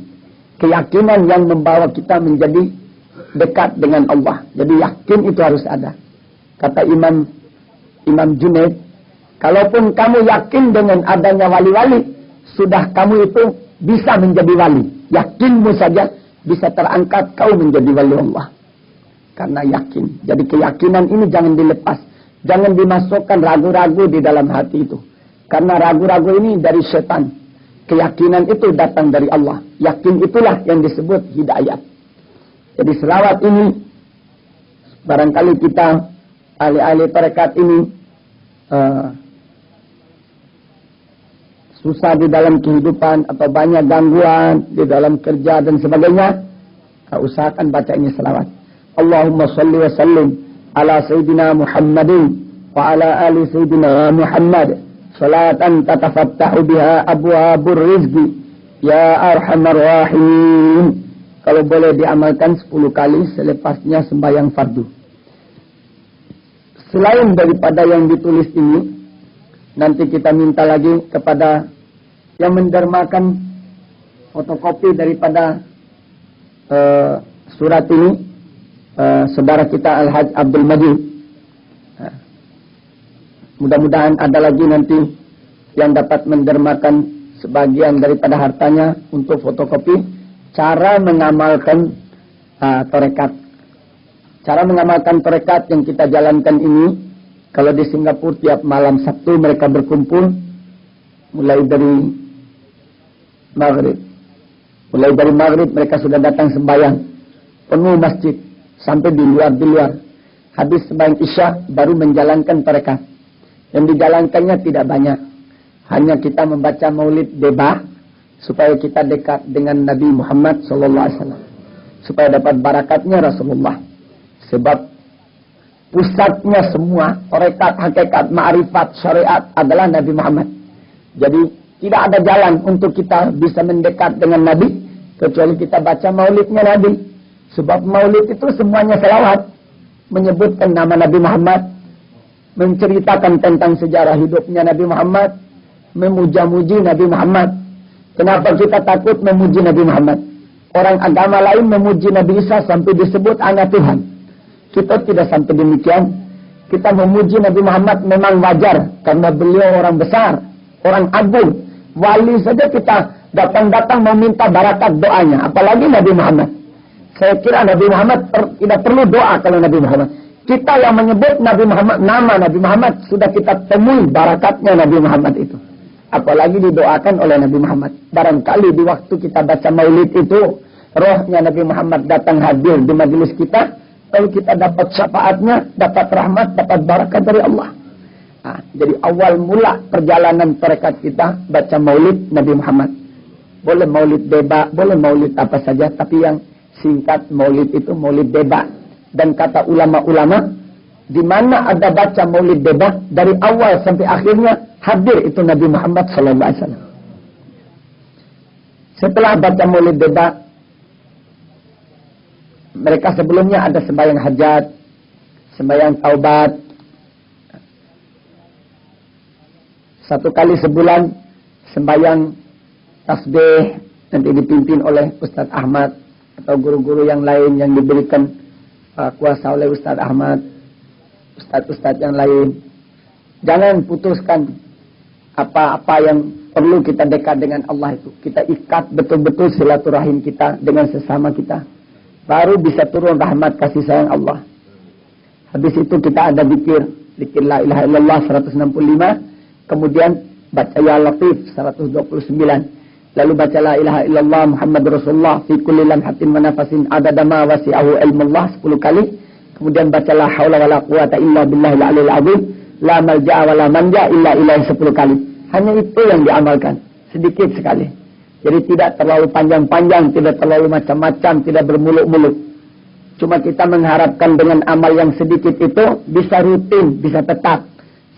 Keyakinan yang membawa kita menjadi dekat dengan Allah. Jadi yakin itu harus ada. Kata Imam Junaid, kalaupun kamu yakin dengan adanya wali-wali, sudah kamu itu bisa menjadi wali. Yakinmu saja bisa terangkat kau menjadi wali Allah. Karena yakin. Jadi keyakinan ini jangan dilepas. Jangan dimasukkan ragu-ragu di dalam hati itu. Karena ragu-ragu ini dari setan. Keyakinan itu datang dari Allah. Yakin itulah yang disebut hidayat. Jadi selawat ini, barangkali kita ahli-ahli tarekat ini susah di dalam kehidupan atau banyak gangguan di dalam kerja dan sebagainya, usahakan baca ini selawat. Allahumma salli wa sallim ala Sayyidina Muhammadin wa ala ali Sayyidina Muhammad salatan tatafattahu biha abwabur rizqi ya arhamar rahimin. Kalau boleh diamalkan 10 kali selepasnya sembahyang fardu. Selain daripada yang ditulis ini, nanti kita minta lagi kepada yang mendermakan fotokopi daripada surat ini, saudara kita Al-Haj Abdul Majid. Mudah-mudahan ada lagi nanti yang dapat mendermakan sebagian daripada hartanya untuk fotokopi. Cara mengamalkan tarekat. Cara mengamalkan tarekat yang kita jalankan ini, kalau di Singapura tiap malam Sabtu mereka berkumpul mulai dari maghrib. Mulai dari maghrib mereka sudah datang sembahyang penuh masjid sampai di luar. Habis sembahyang Isya baru menjalankan tarekat. Yang dijalankannya tidak banyak. Hanya kita membaca maulid beba supaya kita dekat dengan Nabi Muhammad SAW. Supaya dapat barakatnya Rasulullah. Sebab pusatnya semua tarekat, hakikat, ma'rifat, syariat adalah Nabi Muhammad. Jadi tidak ada jalan untuk kita bisa mendekat dengan Nabi kecuali kita baca maulidnya Nabi. Sebab maulid itu semuanya selawat, menyebutkan nama Nabi Muhammad, menceritakan tentang sejarah hidupnya Nabi Muhammad, memuja-muji Nabi Muhammad. Kenapa kita takut memuji Nabi Muhammad? Orang agama lain memuji Nabi Isa sampai disebut anak Tuhan. Kita tidak sampai demikian. Kita memuji Nabi Muhammad memang wajar karena beliau orang besar, orang agung, wali saja kita datang-datang meminta barakat doanya, apalagi Nabi Muhammad. Saya kira Nabi Muhammad tidak perlu doa kalau Nabi Muhammad. Kita yang menyebut Nabi Muhammad, nama Nabi Muhammad, sudah kita temui barakatnya Nabi Muhammad itu. Apalagi didoakan oleh Nabi Muhammad. Barangkali di waktu kita baca maulid itu, rohnya Nabi Muhammad datang hadir di majelis kita, lalu kita dapat syafaatnya, dapat rahmat, dapat barakat dari Allah. Nah, jadi awal mula perjalanan tarekat kita baca maulid Nabi Muhammad. Boleh maulid beba, boleh maulid apa saja, tapi yang singkat maulid itu maulid beba. Dan kata ulama-ulama, di mana ada baca maulid beba, dari awal sampai akhirnya hadir itu Nabi Muhammad SAW. Setelah baca maulid beba, mereka sebelumnya ada sembahyang hajat, sembahyang taubat. 1 kali sebulan sembahyang tasbih, nanti dipimpin oleh Ustadz Ahmad atau guru-guru yang lain yang diberikan kuasa oleh Ustadz Ahmad, Ustadz-Ustadz yang lain. Jangan putuskan apa-apa yang perlu kita dekat dengan Allah itu. Kita ikat betul-betul silaturahim kita dengan sesama kita. Baru bisa turun rahmat kasih sayang Allah. Habis itu kita ada zikir la ilaha illallah 165. Kemudian baca ya Latif 129. Lalu baca la ilaha illallah Muhammad Rasulullah fi kulli lamhatin wa nafasin adada ma wasi'ahu ilmullah 10 kali. Kemudian baca la haula wala quwata illa billahil aliyil azim. La malja'a wa la manja illa ilaihi 10 kali. Hanya itu yang diamalkan, sedikit sekali. Jadi tidak terlalu panjang-panjang, tidak terlalu macam-macam, tidak bermuluk-muluk. Cuma kita mengharapkan dengan amal yang sedikit itu bisa rutin, bisa tetap.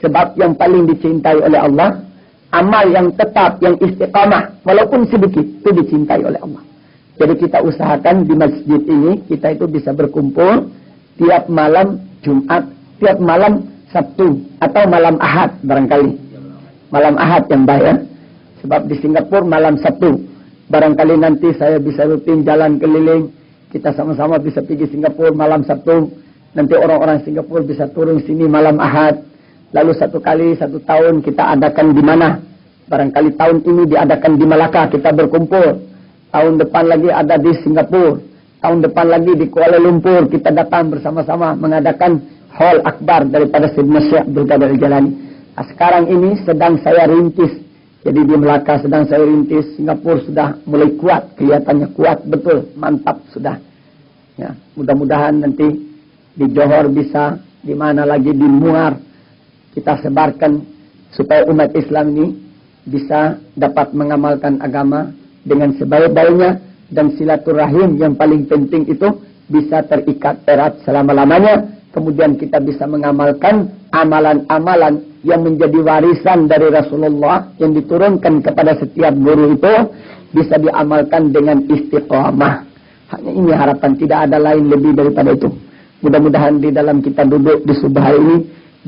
Sebab yang paling dicintai oleh Allah, amal yang tetap, yang istiqamah, walaupun sedikit, itu dicintai oleh Allah. Jadi kita usahakan di masjid ini, kita itu bisa berkumpul tiap malam Jumat, tiap malam Sabtu, atau malam Ahad barangkali. Malam Ahad yang baik. Sebab di Singapura malam Sabtu. Barangkali nanti saya bisa rutin jalan keliling. Kita sama-sama bisa pergi Singapura malam Sabtu. Nanti orang-orang Singapura bisa turun sini malam Ahad. Lalu 1 kali 1 tahun kita adakan di mana? Barangkali tahun ini diadakan di Malaka, kita berkumpul. Tahun depan lagi ada di Singapura. Tahun depan lagi di Kuala Lumpur, kita datang bersama-sama mengadakan hall akbar daripada Sayyidina Syekh Abdul Qadir Al-Jalani. Nah, sekarang ini sedang saya rintis. Jadi di Melaka sedang saya rintis. Singapura sudah mulai kuat, kelihatannya kuat betul, mantap sudah. Ya, mudah-mudahan nanti di Johor bisa, di mana lagi di Muar kita sebarkan supaya umat Islam ini bisa dapat mengamalkan agama dengan sebaik-baiknya dan silaturahim yang paling penting itu bisa terikat erat selama-lamanya. Kemudian kita bisa mengamalkan amalan-amalan yang menjadi warisan dari Rasulullah yang diturunkan kepada setiap guru itu bisa diamalkan dengan istiqamah. Hanya ini harapan, tidak ada lain lebih daripada itu. Mudah-mudahan di dalam kita duduk di subuh hari ini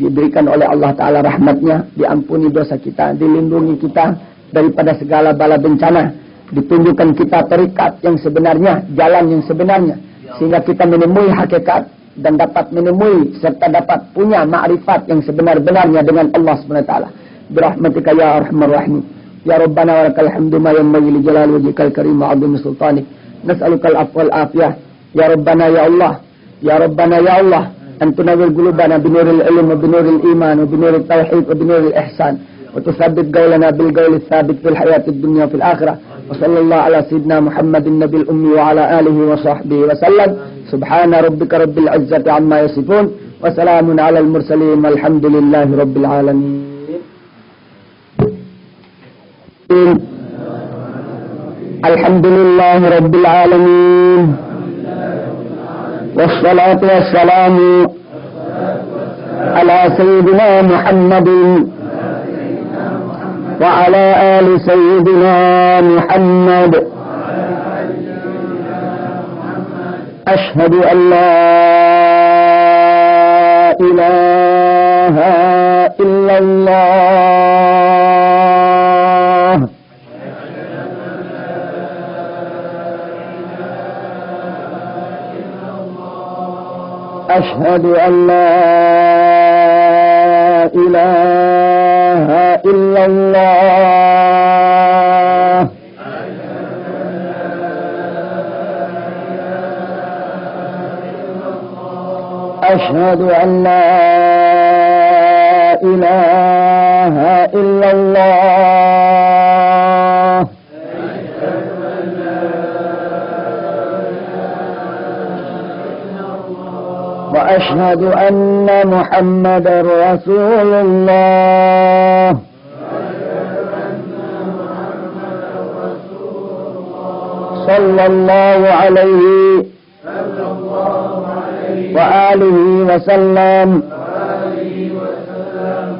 diberikan oleh Allah Ta'ala rahmatnya, diampuni dosa kita, dilindungi kita daripada segala bala bencana, ditunjukkan kita terikat yang sebenarnya, jalan yang sebenarnya, sehingga kita menemui hakikat dan dapat menemui serta dapat punya ma'rifat yang sebenar-benarnya dengan Allah SWT. Birahmatika ya arhamar rahimin. Ya Rabbana wa lakal hamdu ma yanbaghi li jalali wajhikal karim wa 'azimi sultanik. Nas'alukal afwa wal afiyah. Ya Rabbana ya Allah. Ya Rabbana ya Allah. An tunawwir qulubana binuril ilm wa binuril iman wa binuril tauhid wa binuril ihsan. Wa tutsabbit qawlana bil qawli tsabit fil hayatid dunya fil akhirah. Wa sallallahu ala sayyidina Muhammadin nabil ummi wa ala alihi wa sahbihi wa sallam. Subhana rabbika rabbil izzati amma yasifun. Wassalamun alal mursalin. Walhamdulillahi rabbil alamin. Alhamdulillahi rabbil alamin. Wassalatu wassalamu ala sayyidina Muhammadin wa ala ali sayyidina Muhammad. Ashhadu an la ilaha illallah. Ashhadu an la ilaha illallah. Ashhadu an la ilaha illallah. Wa ashhadu anna Muhammadar Rasulullah. Sallallahu alaihi wa alihi wa sallam.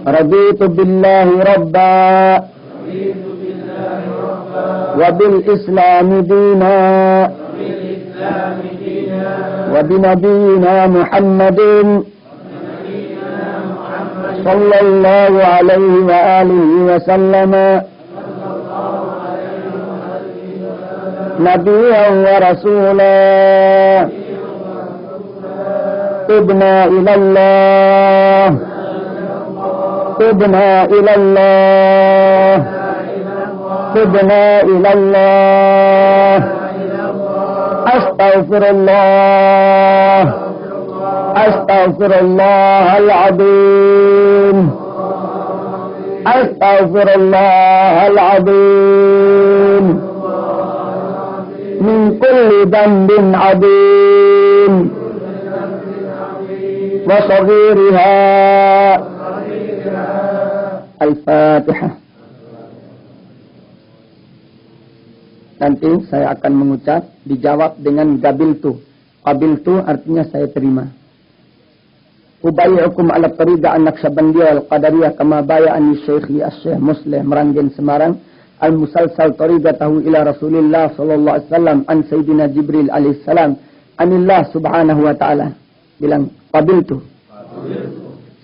Raditu billahi rabba wa bil islami dina wa bi nabiyyina Muhammadin sallallahu alaihi wa alihi wa sallama nabiyyan wa rasulan. Tubna ilallah, tubna ilallah, tubna ilallah. Astaghfirullah, astaghfirullahal azim, astaghfirullahal azim. Min kulli dhanbin azim wa saghiriha. Al-Fatihah. Nanti saya akan mengucap, dijawab dengan gabiltu. Qabiltu artinya saya terima. Ubayyi'ukum ala tariqa an-Naqsyabandiyah wal-Qadariyah kama baya'ani Syekhi Asy-Syaikh Muslih Meranggen Semarang al-musalsal tariqatahu ila Rasulillah sallallahu alaihi wasallam an Sayyidina Jibril alaihi salam anillah subhanahu wa ta'ala. Bilang qabiltu.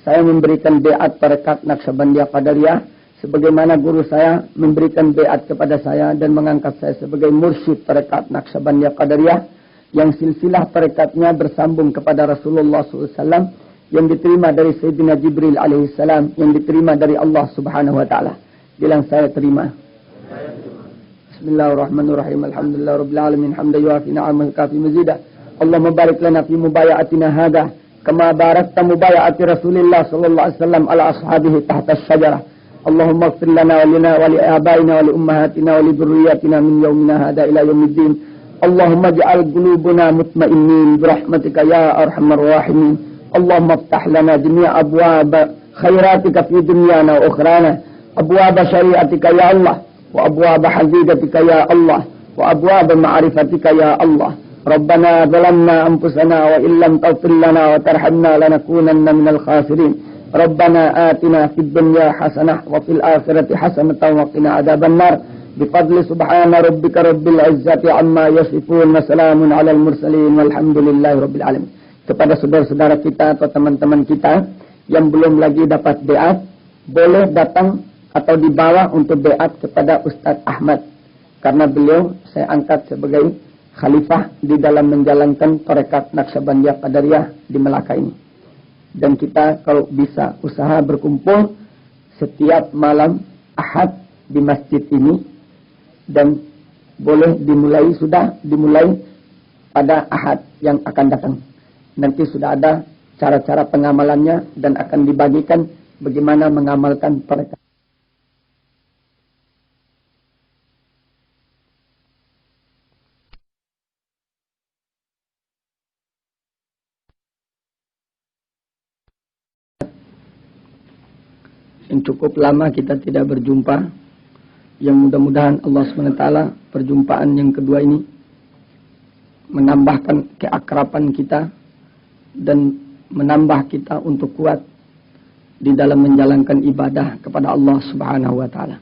Saya memberikan beat tarekat Naqsyabandiyah Qadariyah sebagaimana guru saya memberikan beat kepada saya dan mengangkat saya sebagai mursyid tarekat Naqsyabandiyah Qadariyah yang silsilah tarekatnya bersambung kepada Rasulullah SAW yang diterima dari Sayyidina Jibril alaihissalam yang diterima dari Allah subhanahu wa ta'ala. Bilang saya terima. Bismillahirrahmanirrahim. Alhamdulillah rabbil alamin hamdan yuafi ni'amahu kafi mazidah. Allahumma barik lana fi mubayatina hadha kama barakta mubayati Rasulillah sallallahu alaihi wasallam ala ashabihi tahta asy-syajarah. Allahumma ighfir lana wa lana wa li abaina wa li ummahatina wa li dhurriyyatina min yawmina hadha ila yaumiddin. Allahumma ij'al qulubana mutma'innin bi rahmatika ya arhamar rahimin. Allahumma iftah lana jami'a abwaab khairatika fi dunyana wa ukhrana. Abwaab syari'atika ya Allah wa abwaab haqiqatika ya Allah wa abwaab ma'rifatika ya Allah. Rabbana zalamna anfusana wa illam taghfir lana wa tarhamna lanakunanna minal khasirin. Rabbana atina fid dunya hasanah wa fil akhirati hasanatan wa qina adzabannar. Bifadli subhana rabbika rabbil izzati amma yasifun wa salamun alal mursalin walhamdulillahi rabbil alamin. Kepada saudara-saudara kita atau teman-teman kita yang belum lagi dapat beat, boleh datang atau dibawa untuk beat kepada Ustadz Ahmad karena beliau saya angkat sebagai khalifah di dalam menjalankan tarekat Naqsyabandiyah Qadariyah di Melaka ini. Dan kita kalau bisa usaha berkumpul setiap malam Ahad di masjid ini dan boleh dimulai, sudah dimulai pada Ahad yang akan datang. Nanti sudah ada cara-cara pengamalannya dan akan dibagikan bagaimana mengamalkan tarekat. Yang cukup lama kita tidak berjumpa, yang mudah-mudahan Allah SWT perjumpaan yang kedua ini menambahkan keakraban kita dan menambah kita untuk kuat di dalam menjalankan ibadah kepada Allah Subhanahu wa taala.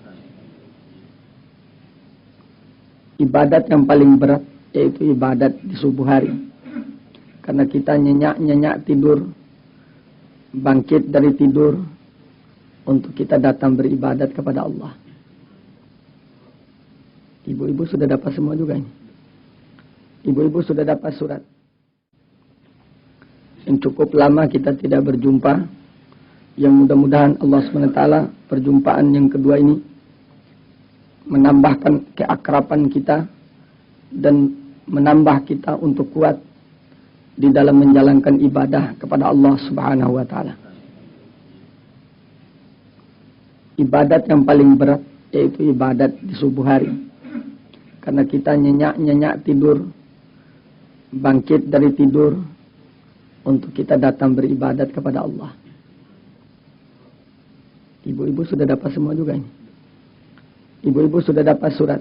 Ibadat yang paling berat yaitu ibadat di subuh hari. Karena kita nyenyak-nyenyak tidur, bangkit dari tidur untuk kita datang beribadat kepada Allah. Ibu-ibu sudah dapat semua juga ini. Ibu-ibu sudah dapat surat. Yang cukup lama kita tidak berjumpa, yang mudah-mudahan Allah SWT perjumpaan yang kedua ini menambahkan keakraban kita dan menambah kita untuk kuat di dalam menjalankan ibadah kepada Allah Subhanahu wa taala. Ibadat yang paling berat yaitu ibadat di subuh hari. Karena kita nyenyak-nyenyak tidur, bangkit dari tidur untuk kita datang beribadat kepada Allah. Ibu-ibu sudah dapat semua juga ini. Ibu-ibu sudah dapat surat.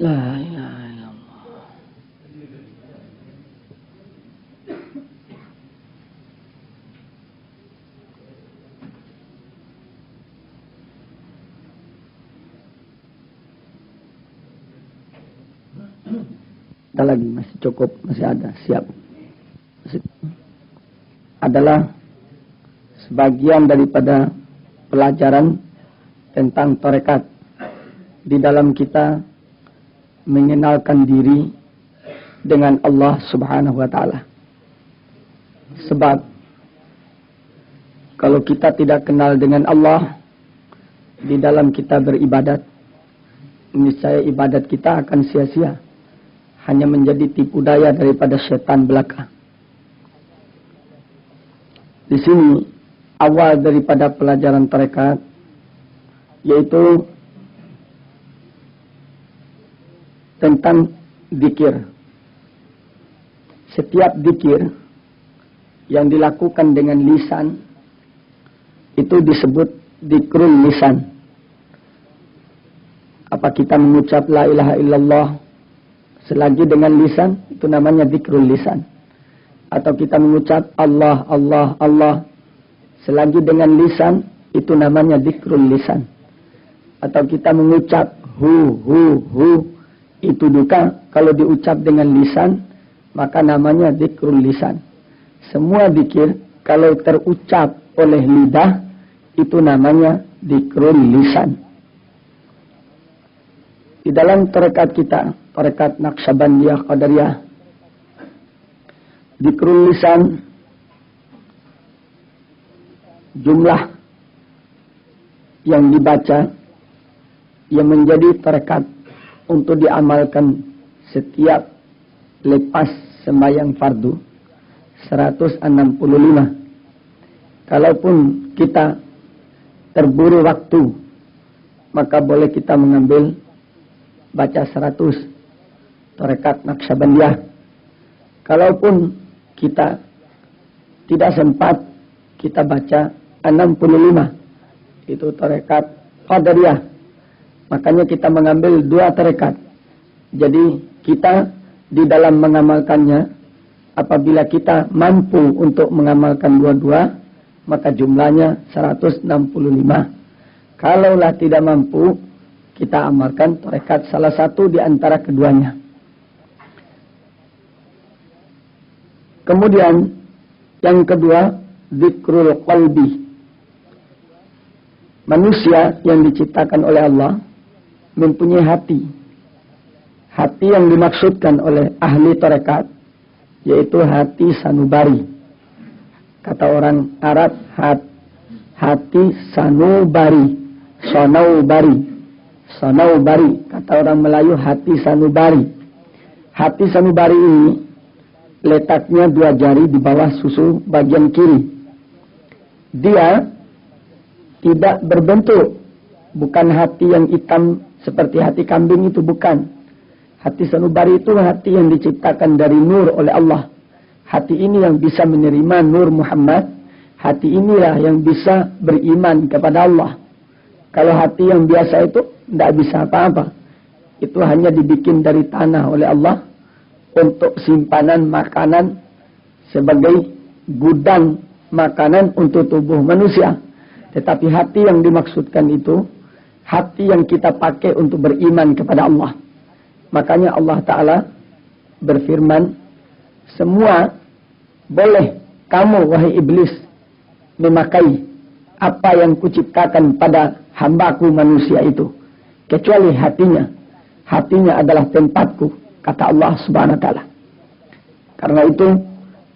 La ilaha illallah. Ada lagi, masih cukup, masih ada, siap. Adalah sebagian daripada pelajaran tentang tarekat di dalam kita mengenalkan diri dengan Allah Subhanahu wa taala. Sebab kalau kita tidak kenal dengan Allah di dalam kita beribadat, niscaya ibadat kita akan sia-sia, hanya menjadi tipu daya daripada setan belaka. Di sini awal daripada pelajaran tarekat yaitu tentang zikir. Setiap zikir yang dilakukan dengan lisan itu disebut zikrul lisan. Apa kita mengucap la ilaha illallah selagi dengan lisan, itu namanya zikrul lisan. Atau kita mengucap Allah, Allah, Allah selagi dengan lisan, itu namanya zikrul lisan. Atau kita mengucap hu, itu juga kalau diucap dengan lisan, maka namanya zikrul lisan. Semua zikir kalau terucap oleh lidah, itu namanya zikrul lisan. Di dalam tarekat kita, tarekat Naqsyabandiyah Qadariyah, zikrul lisan jumlah yang dibaca yang menjadi tarekat untuk diamalkan setiap lepas sembahyang fardu 165. Kalaupun kita terburu waktu, maka boleh kita mengambil baca 100 tarekat Naqsyabandiyah. Kalaupun kita tidak sempat, kita baca 65. Itu tarekat Qadariyah. Makanya kita mengambil 2 tarekat. Jadi kita di dalam mengamalkannya, apabila kita mampu untuk mengamalkan dua-dua, maka jumlahnya 165. Kalaulah tidak mampu, kita amalkan tarekat salah satu di antara keduanya. Kemudian yang kedua, zikrul qalbi. Manusia yang diciptakan oleh Allah mempunyai hati. Hati yang dimaksudkan oleh ahli tarekat yaitu hati sanubari. Kata orang Arab, hati sanubari. Sonaubari. Kata orang Melayu, hati sanubari. Hati sanubari ini letaknya 2 jari di bawah susu bagian kiri. Dia tidak berbentuk. Bukan hati yang hitam seperti hati kambing, itu bukan. Hati sanubari itu hati yang diciptakan dari nur oleh Allah. Hati ini yang bisa menerima nur Muhammad. Hati inilah yang bisa beriman kepada Allah. Kalau hati yang biasa itu tidak bisa apa-apa. Itu hanya dibikin dari tanah oleh Allah untuk simpanan makanan sebagai gudang makanan untuk tubuh manusia. Tetapi hati yang dimaksudkan itu hati yang kita pakai untuk beriman kepada Allah. Makanya Allah Ta'ala berfirman, semua boleh kamu wahai iblis memakai apa yang kuciptakan pada hambaku manusia itu, kecuali hatinya. Hatinya adalah tempatku, kata Allah Subhanahu wa taala. Karena itu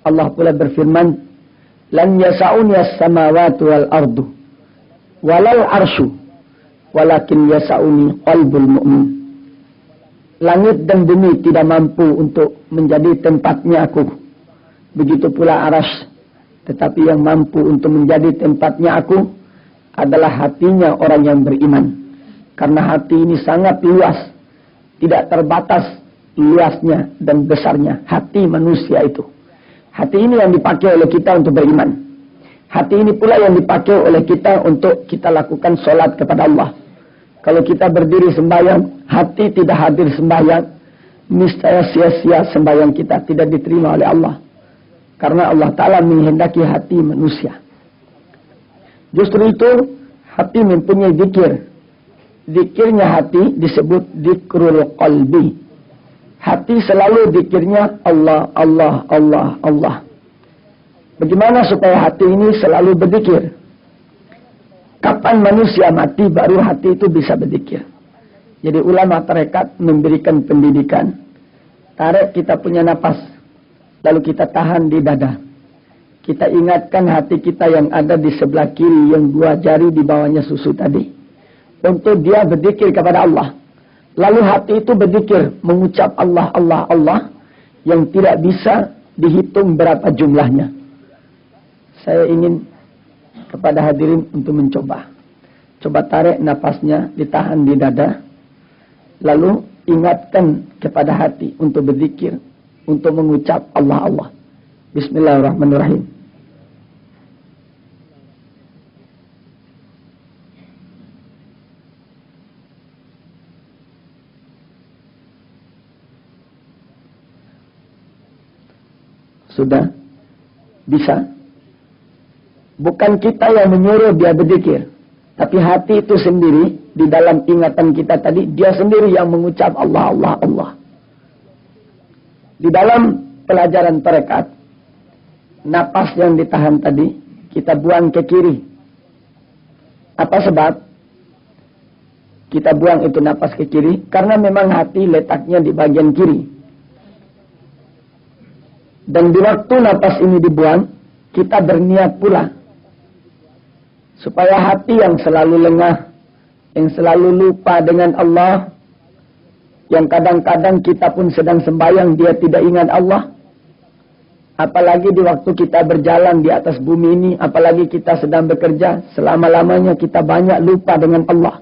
Allah pula berfirman, lan yasa'uni as-samawati wal ardu walal arsyu walakin yasa'uni qalbul mu'min. Langit dan bumi tidak mampu untuk menjadi tempatnya aku. Begitu pula arsy. Tetapi yang mampu untuk menjadi tempatnya aku adalah hatinya orang yang beriman. Karena hati ini sangat luas. Tidak terbatas luasnya dan besarnya hati manusia itu. Hati ini yang dipakai oleh kita untuk beriman. Hati ini pula yang dipakai oleh kita untuk kita lakukan sholat kepada Allah. Kalau kita berdiri sembahyang, hati tidak hadir sembahyang, niscaya sia-sia sembahyang kita tidak diterima oleh Allah. Karena Allah Ta'ala menghendaki hati manusia. Justru itu hati mempunyai zikir. Zikirnya hati disebut zikrul qalbi. Hati selalu zikirnya Allah, Allah, Allah, Allah. Bagaimana supaya hati ini selalu berzikir? Kapan manusia mati baru hati itu bisa berzikir. Jadi ulama tarekat memberikan pendidikan. Tarik kita punya napas, lalu kita tahan di dada. Kita ingatkan hati kita yang ada di sebelah kiri, yang 2 jari di bawahnya susu tadi, untuk dia berzikir kepada Allah. Lalu hati itu berzikir, mengucap Allah, Allah, Allah, yang tidak bisa dihitung berapa jumlahnya. Saya ingin kepada hadirin untuk mencoba. Coba tarik napasnya, ditahan di dada, lalu ingatkan kepada hati untuk berzikir, untuk mengucap Allah, Allah. Bismillahirrahmanirrahim. Sudah? Bisa? Bukan kita yang menyuruh dia berzikir, tapi hati itu sendiri di dalam ingatan kita tadi, dia sendiri yang mengucap Allah, Allah, Allah. Di dalam pelajaran tarekat, napas yang ditahan tadi kita buang ke kiri. Apa sebab kita buang itu napas ke kiri? Karena memang hati letaknya di bagian kiri. Dan di waktu napas ini dibuang, kita berniat pula supaya hati yang selalu lengah, yang selalu lupa dengan Allah, yang kadang-kadang kita pun sedang sembahyang dia tidak ingat Allah, apalagi di waktu kita berjalan di atas bumi ini, apalagi kita sedang bekerja, selama-lamanya kita banyak lupa dengan Allah.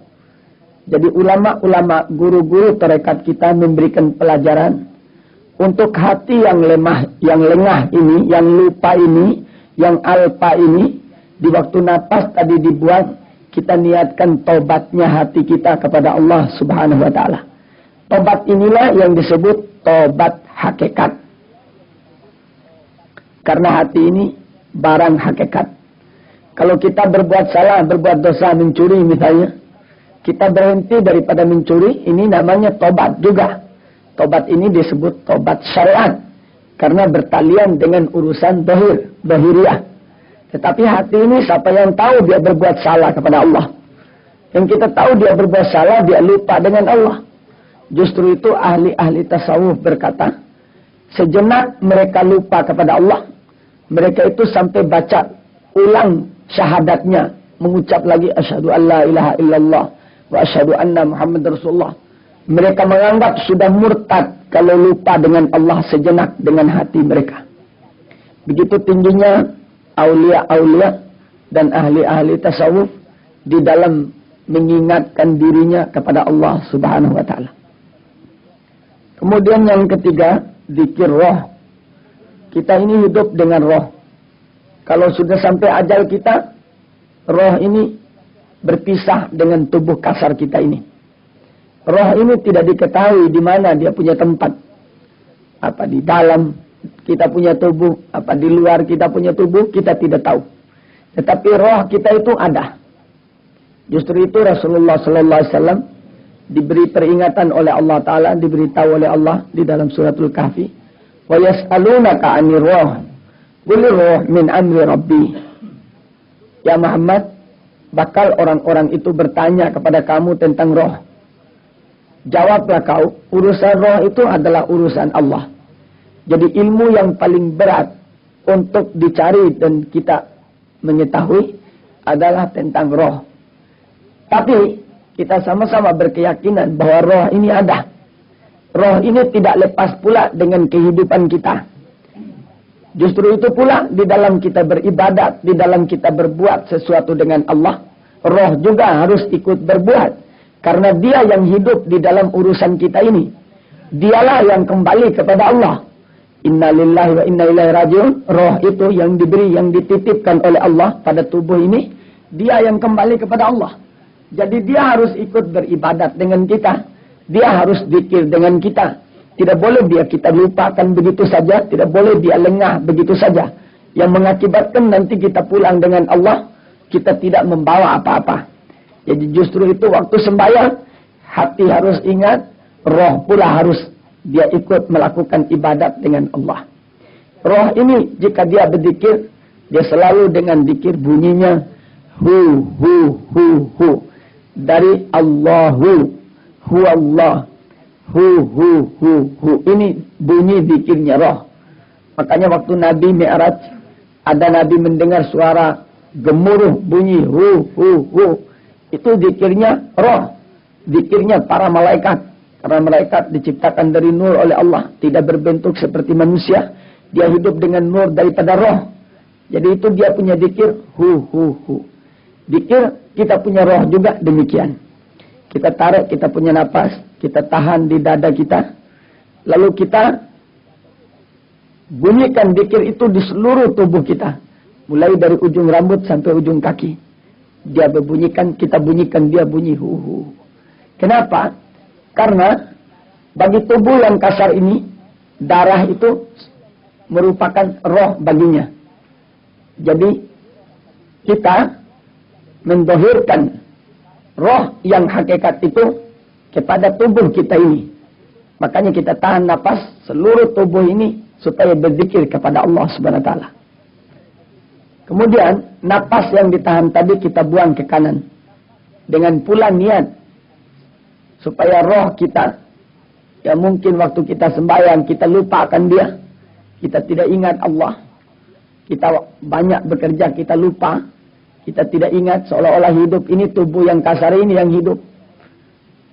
Jadi ulama-ulama, guru-guru tarekat kita memberikan pelajaran untuk hati yang lemah, yang lengah ini, yang lupa ini, yang alpa ini, di waktu napas tadi dibuang, kita niatkan tobatnya hati kita kepada Allah Subhanahu wa Ta'ala. Tobat inilah yang disebut tobat hakikat. Karena hati ini barang hakikat. Kalau kita berbuat salah, berbuat dosa, mencuri misalnya, kita berhenti daripada mencuri, ini namanya tobat juga. Tobat ini disebut tobat syariat. Karena bertalian dengan urusan dohiriyah. Tetapi hati ini siapa yang tahu dia berbuat salah kepada Allah. Yang kita tahu dia berbuat salah, dia lupa dengan Allah. Justru itu ahli-ahli tasawuf berkata, sejenak mereka lupa kepada Allah, Mereka itu sampai baca ulang syahadatnya, mengucap lagi asyhadu alla ilaha illallah wa asyhadu anna Muhammad Rasulullah. Mereka menganggap sudah murtad kalau lupa dengan Allah sejenak dengan hati mereka. Begitu tingginya aulia-aulia dan ahli-ahli tasawuf di dalam mengingatkan dirinya kepada Allah Subhanahu wa taala. Kemudian yang ketiga, zikir roh. Kita ini hidup dengan roh. Kalau sudah sampai ajal kita, roh ini berpisah dengan tubuh kasar kita ini. Roh ini tidak diketahui di mana dia punya tempat. Apa di dalam kita punya tubuh, apa di luar kita punya tubuh, kita tidak tahu. Tetapi roh kita itu ada. Justru itu Rasulullah sallallahu alaihi wasallam diberi peringatan oleh Allah taala, diberitahu oleh Allah di dalam suratul Kahfi. Wa yas'alunaka 'anir ruh. Qul ruh min amri rabbi. Ya Muhammad, bakal orang-orang itu bertanya kepada kamu tentang roh. Jawablah kau, urusan roh itu adalah urusan Allah. Jadi ilmu yang paling berat untuk dicari dan kita mengetahui adalah tentang roh. Tapi kita sama-sama berkeyakinan bahwa roh ini ada. Roh ini tidak lepas pula dengan kehidupan kita. Justru itu pula di dalam kita beribadat, di dalam kita berbuat sesuatu dengan Allah, roh juga harus ikut berbuat. Karena dia yang hidup di dalam urusan kita ini. Dialah yang kembali kepada Allah. Inna lillahi wa inna ilaihi raji'un. Roh itu yang diberi, yang dititipkan oleh Allah pada tubuh ini, dia yang kembali kepada Allah. Jadi dia harus ikut beribadat dengan kita. Dia harus zikir dengan kita. Tidak boleh dia kita lupakan begitu saja. Tidak boleh dia lengah begitu saja. Yang mengakibatkan nanti kita pulang dengan Allah, kita tidak membawa apa-apa. Jadi justru itu waktu sembahyang, hati harus ingat, roh pula harus dia ikut melakukan ibadat dengan Allah. Roh ini jika dia berzikir, dia selalu dengan zikir bunyinya hu hu hu hu. Dari Allahu huwallah hu hu hu hu. Ini bunyi zikirnya roh. Makanya waktu Nabi Mi'raj, ada Nabi mendengar suara gemuruh bunyi hu hu hu. Itu zikirnya roh. Zikirnya para malaikat. Karena malaikat diciptakan dari nur oleh Allah, tidak berbentuk seperti manusia. Dia hidup dengan nur daripada roh. Jadi itu dia punya zikir hu hu hu. Zikir kita punya roh juga demikian. Kita tarik, kita punya napas, kita tahan di dada kita, lalu kita bunyikan zikir itu di seluruh tubuh kita, mulai dari ujung rambut sampai ujung kaki. Dia berbunyikan, kita bunyikan, dia bunyi hu hu. Kenapa? Karena bagi tubuh yang kasar ini, darah itu merupakan roh baginya. Jadi kita mendohirkan roh yang hakikat itu kepada tubuh kita ini. Makanya kita tahan napas seluruh tubuh ini supaya berzikir kepada Allah Subhanahu wa taala. Kemudian napas yang ditahan tadi kita buang ke kanan. Dengan pula niat supaya roh kita, yang mungkin waktu kita sembahyang kita lupa akan dia, kita tidak ingat Allah, kita banyak bekerja kita lupa, kita tidak ingat, seolah-olah hidup ini tubuh yang kasar ini yang hidup.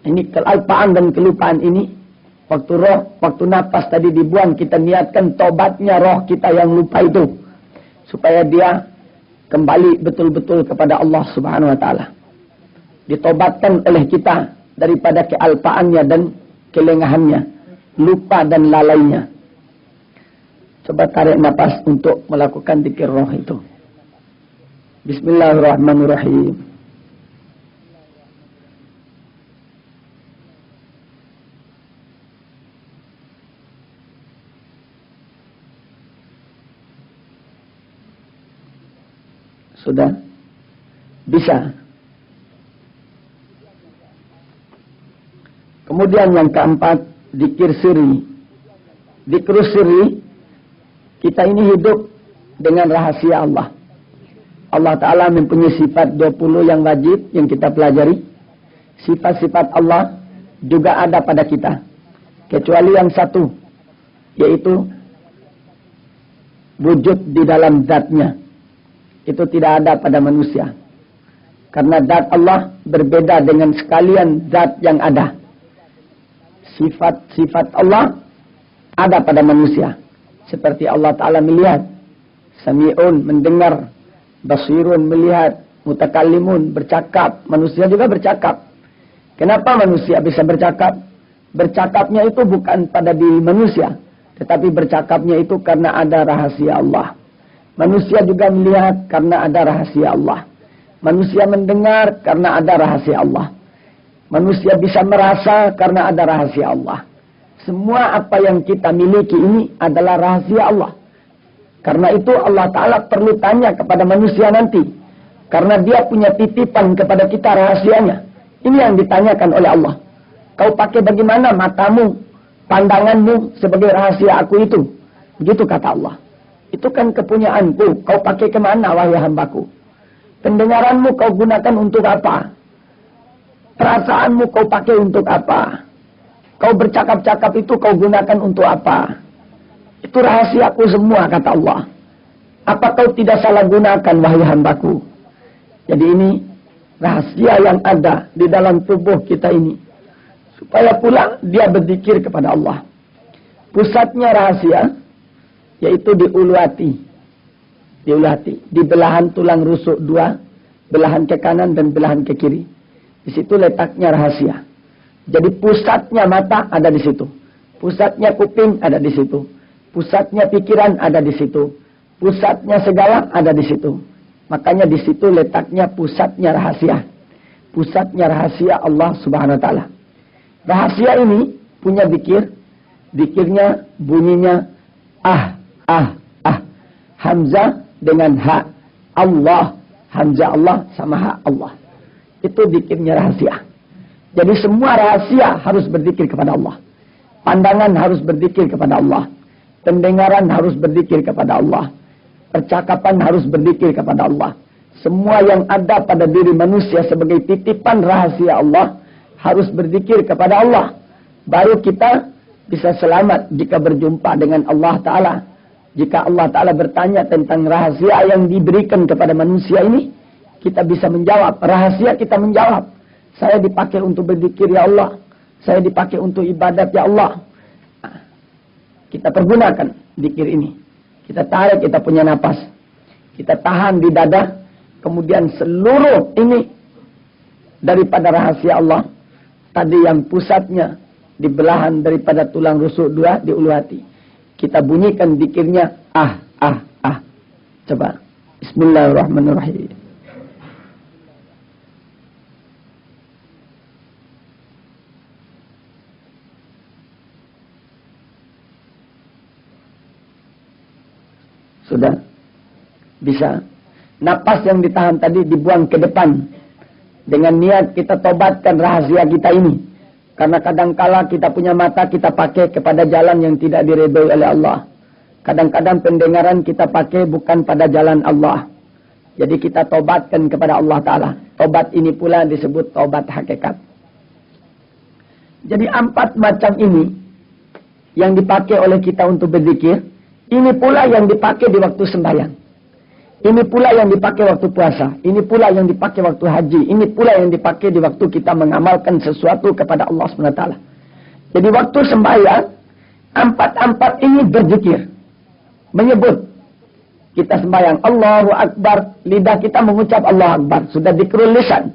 Ini kealpaan dan kelupaan ini. Waktu roh, waktu napas tadi dibuang, kita niatkan tobatnya roh kita yang lupa itu. Supaya dia kembali betul-betul kepada Allah Subhanahu wa taala. Ditobatkan oleh kita daripada kealpaannya dan kelengahannya, lupa dan lalainya. Coba tarik napas untuk melakukan zikir roh itu. Bismillahirrahmanirrahim. Sudah? Bisa. Kemudian yang keempat, zikir sirri. Zikir sirri, kita ini hidup dengan rahasia Allah. Allah Ta'ala mempunyai sifat 20 yang wajib yang kita pelajari. Sifat-sifat Allah juga ada pada kita. Kecuali yang satu, yaitu wujud di dalam zatnya. Itu tidak ada pada manusia. Karena zat Allah berbeda dengan sekalian zat yang ada. Sifat-sifat Allah ada pada manusia. Seperti Allah Ta'ala melihat, sami'un mendengar, basirun melihat, mutakallimun bercakap. Manusia juga bercakap. Kenapa manusia bisa bercakap? Bercakapnya itu bukan pada diri manusia, tetapi bercakapnya itu karena ada rahasia Allah. Manusia juga melihat karena ada rahasia Allah. Manusia mendengar karena ada rahasia Allah. Manusia bisa merasa karena ada rahasia Allah. Semua apa yang kita miliki ini adalah rahasia Allah. Karena itu Allah Ta'ala perlu tanya kepada manusia nanti. Karena dia punya titipan kepada kita rahasianya. Ini yang ditanyakan oleh Allah. Kau pakai bagaimana matamu, pandanganmu sebagai rahasia aku itu? Begitu kata Allah. Itu kan kepunyaanku. Kau pakai kemana wahai hambaku? Pendengaranmu kau gunakan untuk apa? Perasaanmu kau pakai untuk apa? Kau bercakap-cakap itu kau gunakan untuk apa? Itu rahasiaku semua kata Allah. Apa kau tidak salah gunakan wahai hambaku? Jadi ini rahasia yang ada di dalam tubuh kita ini. Supaya pula dia berzikir kepada Allah. Pusatnya rahasia yaitu di ulu hati. Di ulu hati. Di belahan tulang rusuk dua. Belahan ke kanan dan belahan ke kiri. Di situ letaknya rahasia. Jadi pusatnya mata ada di situ. Pusatnya kuping ada di situ. Pusatnya pikiran ada di situ. Pusatnya segala ada di situ. Makanya di situ letaknya pusatnya rahasia. Pusatnya rahasia Allah Subhanahu wa Ta'ala. Rahasia ini punya zikir. Zikirnya bunyinya ah. Hamzah dengan ha. Allah. Hamzah Allah sama ha Allah. Itu zikirnya rahasia. Jadi semua rahasia harus berzikir kepada Allah. Pandangan harus berzikir kepada Allah. Pendengaran harus berzikir kepada Allah. Percakapan harus berzikir kepada Allah. Semua yang ada pada diri manusia sebagai titipan rahasia Allah harus berzikir kepada Allah. Baru kita bisa selamat jika berjumpa dengan Allah Ta'ala. Jika Allah Ta'ala bertanya tentang rahasia yang diberikan kepada manusia ini, kita bisa menjawab. Rahasia kita menjawab. Saya dipakai untuk berzikir ya Allah. Saya dipakai untuk ibadat ya Allah. Nah, kita pergunakan zikir ini. Kita tarik, kita punya napas. Kita tahan di dada. Kemudian seluruh ini daripada rahasia Allah. Tadi yang pusatnya di belahan daripada tulang rusuk dua di ulu hati. Kita bunyikan zikirnya ah. Coba. Bismillahirrahmanirrahim. Sudah? Bisa. Napas yang ditahan tadi dibuang ke depan. Dengan niat kita tobatkan rahasia kita ini. Karena kadangkala kita punya mata kita pakai kepada jalan yang tidak diridhoi oleh Allah. Kadang-kadang pendengaran kita pakai bukan pada jalan Allah. Jadi kita tobatkan kepada Allah Ta'ala. Tobat ini pula disebut tobat hakikat. Jadi 4 macam ini yang dipakai oleh kita untuk berzikir. Ini pula yang dipakai di waktu sembahyang. Ini pula yang dipakai waktu puasa. Ini pula yang dipakai waktu haji. Ini pula yang dipakai di waktu kita mengamalkan sesuatu kepada Allah SWT. Jadi waktu sembahyang, 4 ini berzikir. Menyebut. Kita sembahyang Allahu Akbar. Lidah kita mengucap Allahu Akbar. Sudah zikrul lisan.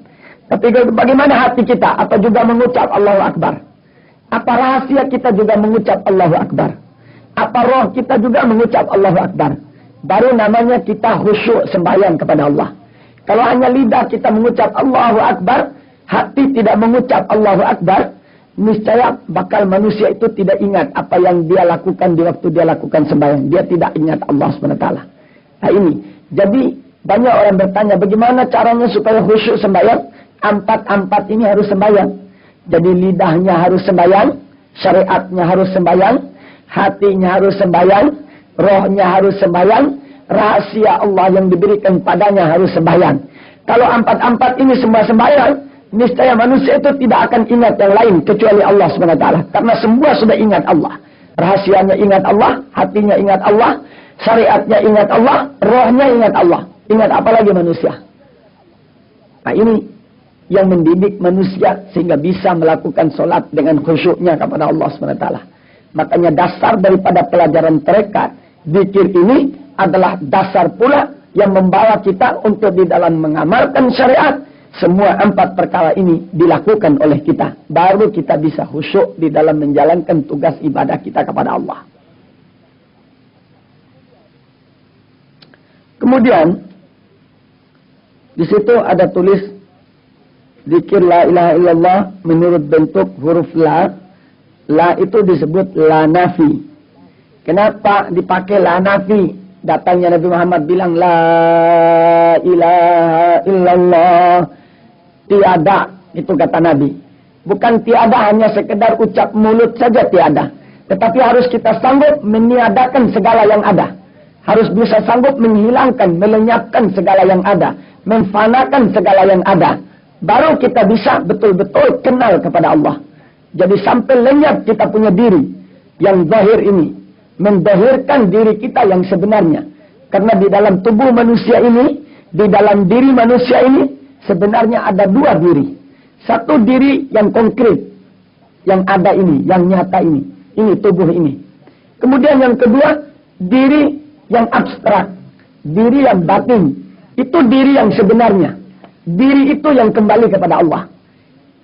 Tapi bagaimana hati kita? Apa juga mengucap Allahu Akbar? Apa rahasia kita juga mengucap Allahu Akbar? Apa roh kita juga mengucap Allahu Akbar? Baru namanya kita khusyuk sembahyang kepada Allah. Kalau hanya lidah kita mengucap Allahu Akbar, hati tidak mengucap Allahu Akbar, niscaya bakal manusia itu tidak ingat apa yang dia lakukan di waktu dia lakukan sembahyang. Dia tidak ingat Allah SWT. Nah ini. Jadi banyak orang bertanya bagaimana caranya supaya khusyuk sembahyang? 4 ini harus sembahyang. Jadi lidahnya harus sembahyang, syariatnya harus sembahyang, hatinya harus sembahyang, rohnya harus sembahyang, rahasia Allah yang diberikan padanya harus sembahyang. Kalau 4 ini semua sembahyang, niscaya manusia itu tidak akan ingat yang lain kecuali Allah SWT. Karena semua sudah ingat Allah. Rahasianya ingat Allah, hatinya ingat Allah, Syariatnya ingat Allah, rohnya ingat Allah. Ingat apa lagi manusia? Nah ini yang mendidik manusia sehingga bisa melakukan sholat dengan khusyuknya kepada Allah SWT. Makanya dasar daripada pelajaran tarekat, zikir ini adalah dasar pula yang membawa kita untuk di dalam mengamalkan syariat. Semua 4 perkara ini dilakukan oleh kita. Baru kita bisa khusyuk di dalam menjalankan tugas ibadah kita kepada Allah. Kemudian di situ ada tulis zikir la ilaha illallah menurut bentuk huruf la. La itu disebut la nafi. Kenapa dipakai la nafi? Datangnya Nabi Muhammad bilang la ilaha illallah. Tiada, itu kata Nabi. Bukan tiada hanya sekedar ucap mulut saja tiada. Tetapi harus kita sanggup meniadakan segala yang ada. Harus bisa sanggup menghilangkan, melenyapkan segala yang ada. Memfanakan segala yang ada. Baru kita bisa betul-betul kenal kepada Allah. Jadi sampai lenyap kita punya diri yang zahir ini. Mendahirkan diri kita yang sebenarnya. Karena di dalam tubuh manusia ini, di dalam diri manusia ini, sebenarnya ada 2 diri. Satu diri yang konkret, yang ada ini, yang nyata ini. Ini tubuh ini. Kemudian yang kedua, diri yang abstrak, diri yang batin. Itu diri yang sebenarnya. Diri itu yang kembali kepada Allah.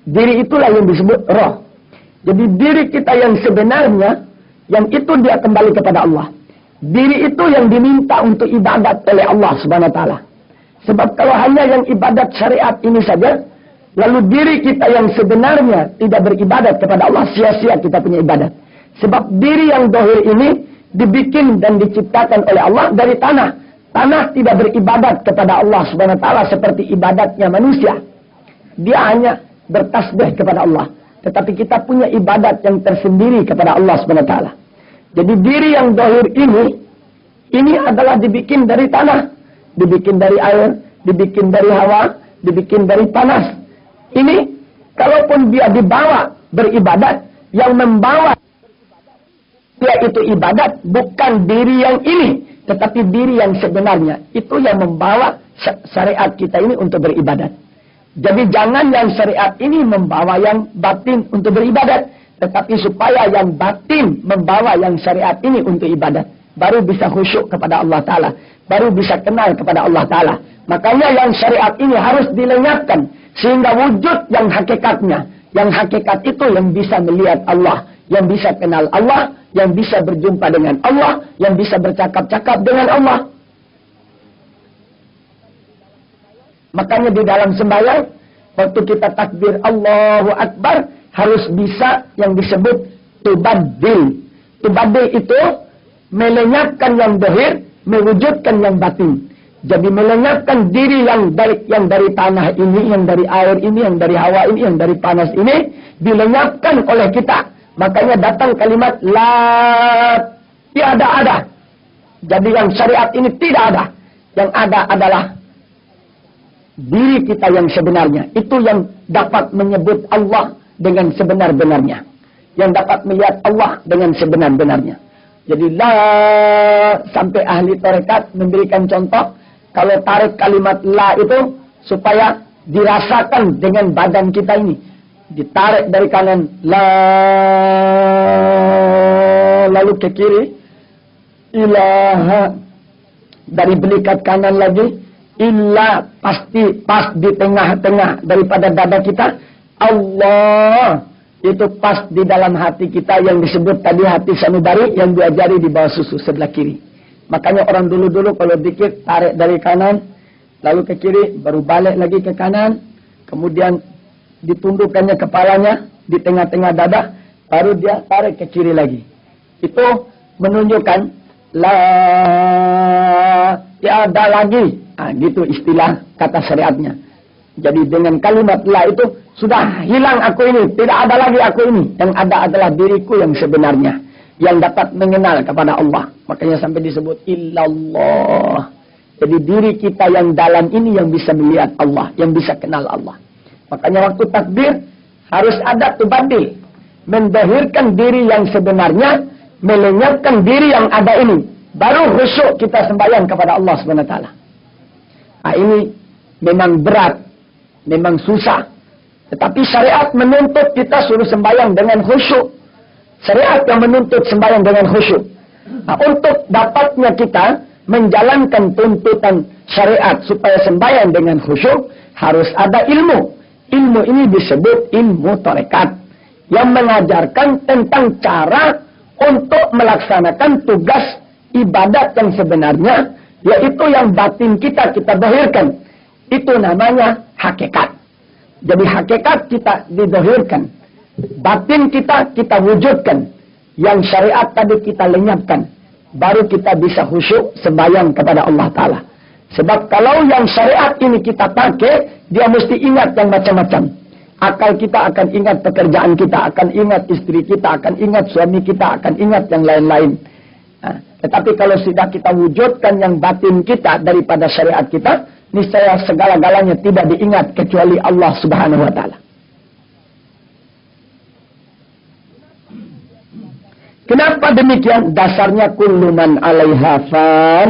Diri itulah yang disebut roh. Jadi diri kita yang sebenarnya, yang itu dia kembali kepada Allah. Diri itu yang diminta untuk ibadat oleh Allah Subhanahu wa taala. Sebab kalau hanya yang ibadat syariat ini saja, lalu diri kita yang sebenarnya tidak beribadat kepada Allah, sia-sia kita punya ibadat. Sebab diri yang zahir ini dibikin dan diciptakan oleh Allah dari tanah. Tanah tidak beribadat kepada Allah Subhanahu wa taala seperti ibadatnya manusia. Dia hanya bertasbih kepada Allah. Tetapi kita punya ibadat yang tersendiri kepada Allah Subhanahu wa taala. Jadi diri yang zahir ini adalah dibikin dari tanah, dibikin dari air, dibikin dari hawa, dibikin dari panas. Ini kalaupun dia dibawa beribadat, yang membawa dia itu ibadat bukan diri yang ini, tetapi diri yang sebenarnya. Itu yang membawa syariat kita ini untuk beribadat. Jadi jangan yang syariat ini membawa yang batin untuk beribadat, tetapi supaya yang batin membawa yang syariat ini untuk ibadat. Baru bisa khusyuk kepada Allah Ta'ala. Baru bisa kenal kepada Allah Ta'ala. Makanya yang syariat ini harus dilenyapkan. Sehingga wujud yang hakikatnya. Yang hakikat itu yang bisa melihat Allah. Yang bisa kenal Allah. Yang bisa berjumpa dengan Allah. Yang bisa bercakap-cakap dengan Allah. Makanya di dalam sembahyang, waktu kita takbir Allahu Akbar, harus bisa yang disebut tubaddil. Tubaddil itu melenyapkan yang zahir, mewujudkan yang batin. Jadi melenyapkan diri yang dari tanah ini, yang dari air ini, yang dari hawa ini, yang dari panas ini, dilenyapkan oleh kita. Makanya datang kalimat la tiada ada. Jadi yang syariat ini tidak ada. Yang ada adalah diri kita yang sebenarnya. Itu yang dapat menyebut Allah dengan sebenar-benarnya. Yang dapat melihat Allah dengan sebenar-benarnya. Jadi la, sampai ahli tarekat memberikan contoh, kalau tarik kalimat la itu supaya dirasakan dengan badan kita ini. Ditarik dari kanan la, lalu ke kiri ilaha, dari belikat kanan lagi illa, pasti pas di tengah-tengah daripada dada kita. Allah, itu pas di dalam hati kita yang disebut tadi hati sanubari, yang diajari di bawah susu sebelah kiri. Makanya orang dulu-dulu kalau dikit tarik dari kanan, lalu ke kiri, baru balik lagi ke kanan, kemudian ditundukkannya kepalanya di tengah-tengah dada, baru dia tarik ke kiri lagi. Itu menunjukkan la tiada lagi. Nah, gitu istilah kata syariatnya. Jadi dengan kalimat la itu sudah hilang aku ini, tidak ada lagi aku ini. Yang ada adalah diriku yang sebenarnya, yang dapat mengenal kepada Allah. Makanya sampai disebut illallah. Jadi diri kita yang dalam ini yang bisa melihat Allah, yang bisa kenal Allah. Makanya waktu takbir harus ada tubaddil, mendahirkan diri yang sebenarnya, melenyapkan diri yang ada ini. baru khusyuk kita sembahyang kepada Allah Subhanahu wa taala. Nah, ini memang berat, memang susah. Tetapi syariat menuntut kita suruh sembahyang dengan khusyuk. Syariat yang menuntut sembahyang dengan khusyuk. Nah, untuk dapatnya kita menjalankan tuntutan syariat supaya sembahyang dengan khusyuk, harus ada ilmu. Ilmu ini disebut ilmu tarekat, yang mengajarkan tentang cara untuk melaksanakan tugas ibadat yang sebenarnya, yaitu yang batin kita dohirkan. Itu namanya hakikat. Jadi hakikat kita didohirkan, batin kita wujudkan, yang syariat tadi kita lenyapkan, baru kita bisa khusyuk sembahyang kepada Allah Ta'ala. Sebab kalau yang syariat ini kita pakai, dia mesti ingat yang macam-macam. Akal kita akan ingat pekerjaan kita, akan ingat istri kita, akan ingat suami kita, akan ingat yang lain-lain. Nah, tetapi kalau sudah kita wujudkan yang batin kita daripada syariat kita, niscaya segala-galanya tidak diingat kecuali Allah Subhanahu wa taala. Kenapa demikian? Dasarnya kullu man 'alaiha fan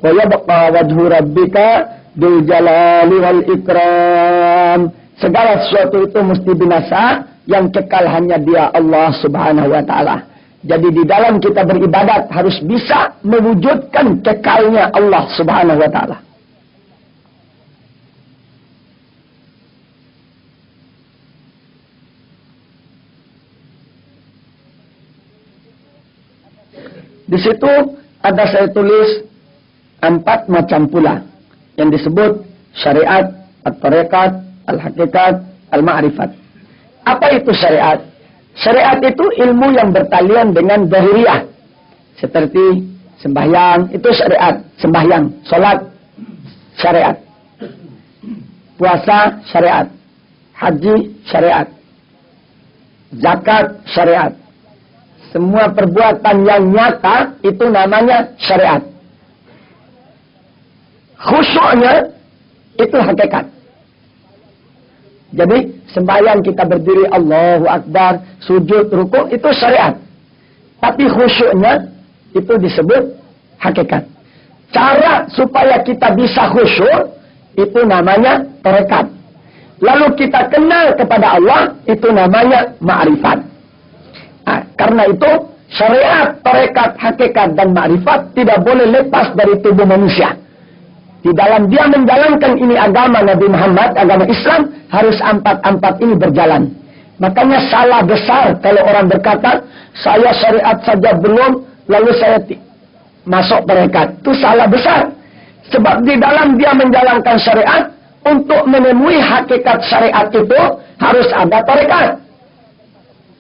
wa yabqa wajhu rabbika dzul jalali wal ikram. Segala sesuatu itu mesti binasa, yang kekal hanya Dia Allah Subhanahu wa taala. Jadi di dalam kita beribadat harus bisa mewujudkan kekalnya Allah Subhanahu wa taala. Di situ ada saya tulis 4 macam pula yang disebut syariat, at-tarekat, al-hakikat, al-ma'rifat. Apa itu syariat? Syariat itu ilmu yang bertalian dengan zahiriyah. Seperti sembahyang, itu syariat. Sembahyang, solat, syariat. Puasa, syariat. Haji, syariat. Zakat, syariat. Semua perbuatan yang nyata itu namanya syariat. Khusyuknya itu hakikat. Jadi sembahyang kita berdiri Allahu Akbar, sujud, rukuk, itu syariat. Tapi khusyuknya itu disebut hakikat. Cara supaya kita bisa khusyuk itu namanya tarekat. Lalu kita kenal kepada Allah, itu namanya ma'rifat. Nah, karena itu syariat, tarekat, hakikat, dan ma'rifat tidak boleh lepas dari tubuh manusia. Di dalam dia menjalankan ini agama Nabi Muhammad, agama Islam, harus 4 ini berjalan. Makanya salah besar kalau orang berkata, saya syariat saja belum, lalu saya masuk tarekat. Itu salah besar. Sebab di dalam dia menjalankan syariat, untuk menemui hakikat syariat itu harus ada tarekat.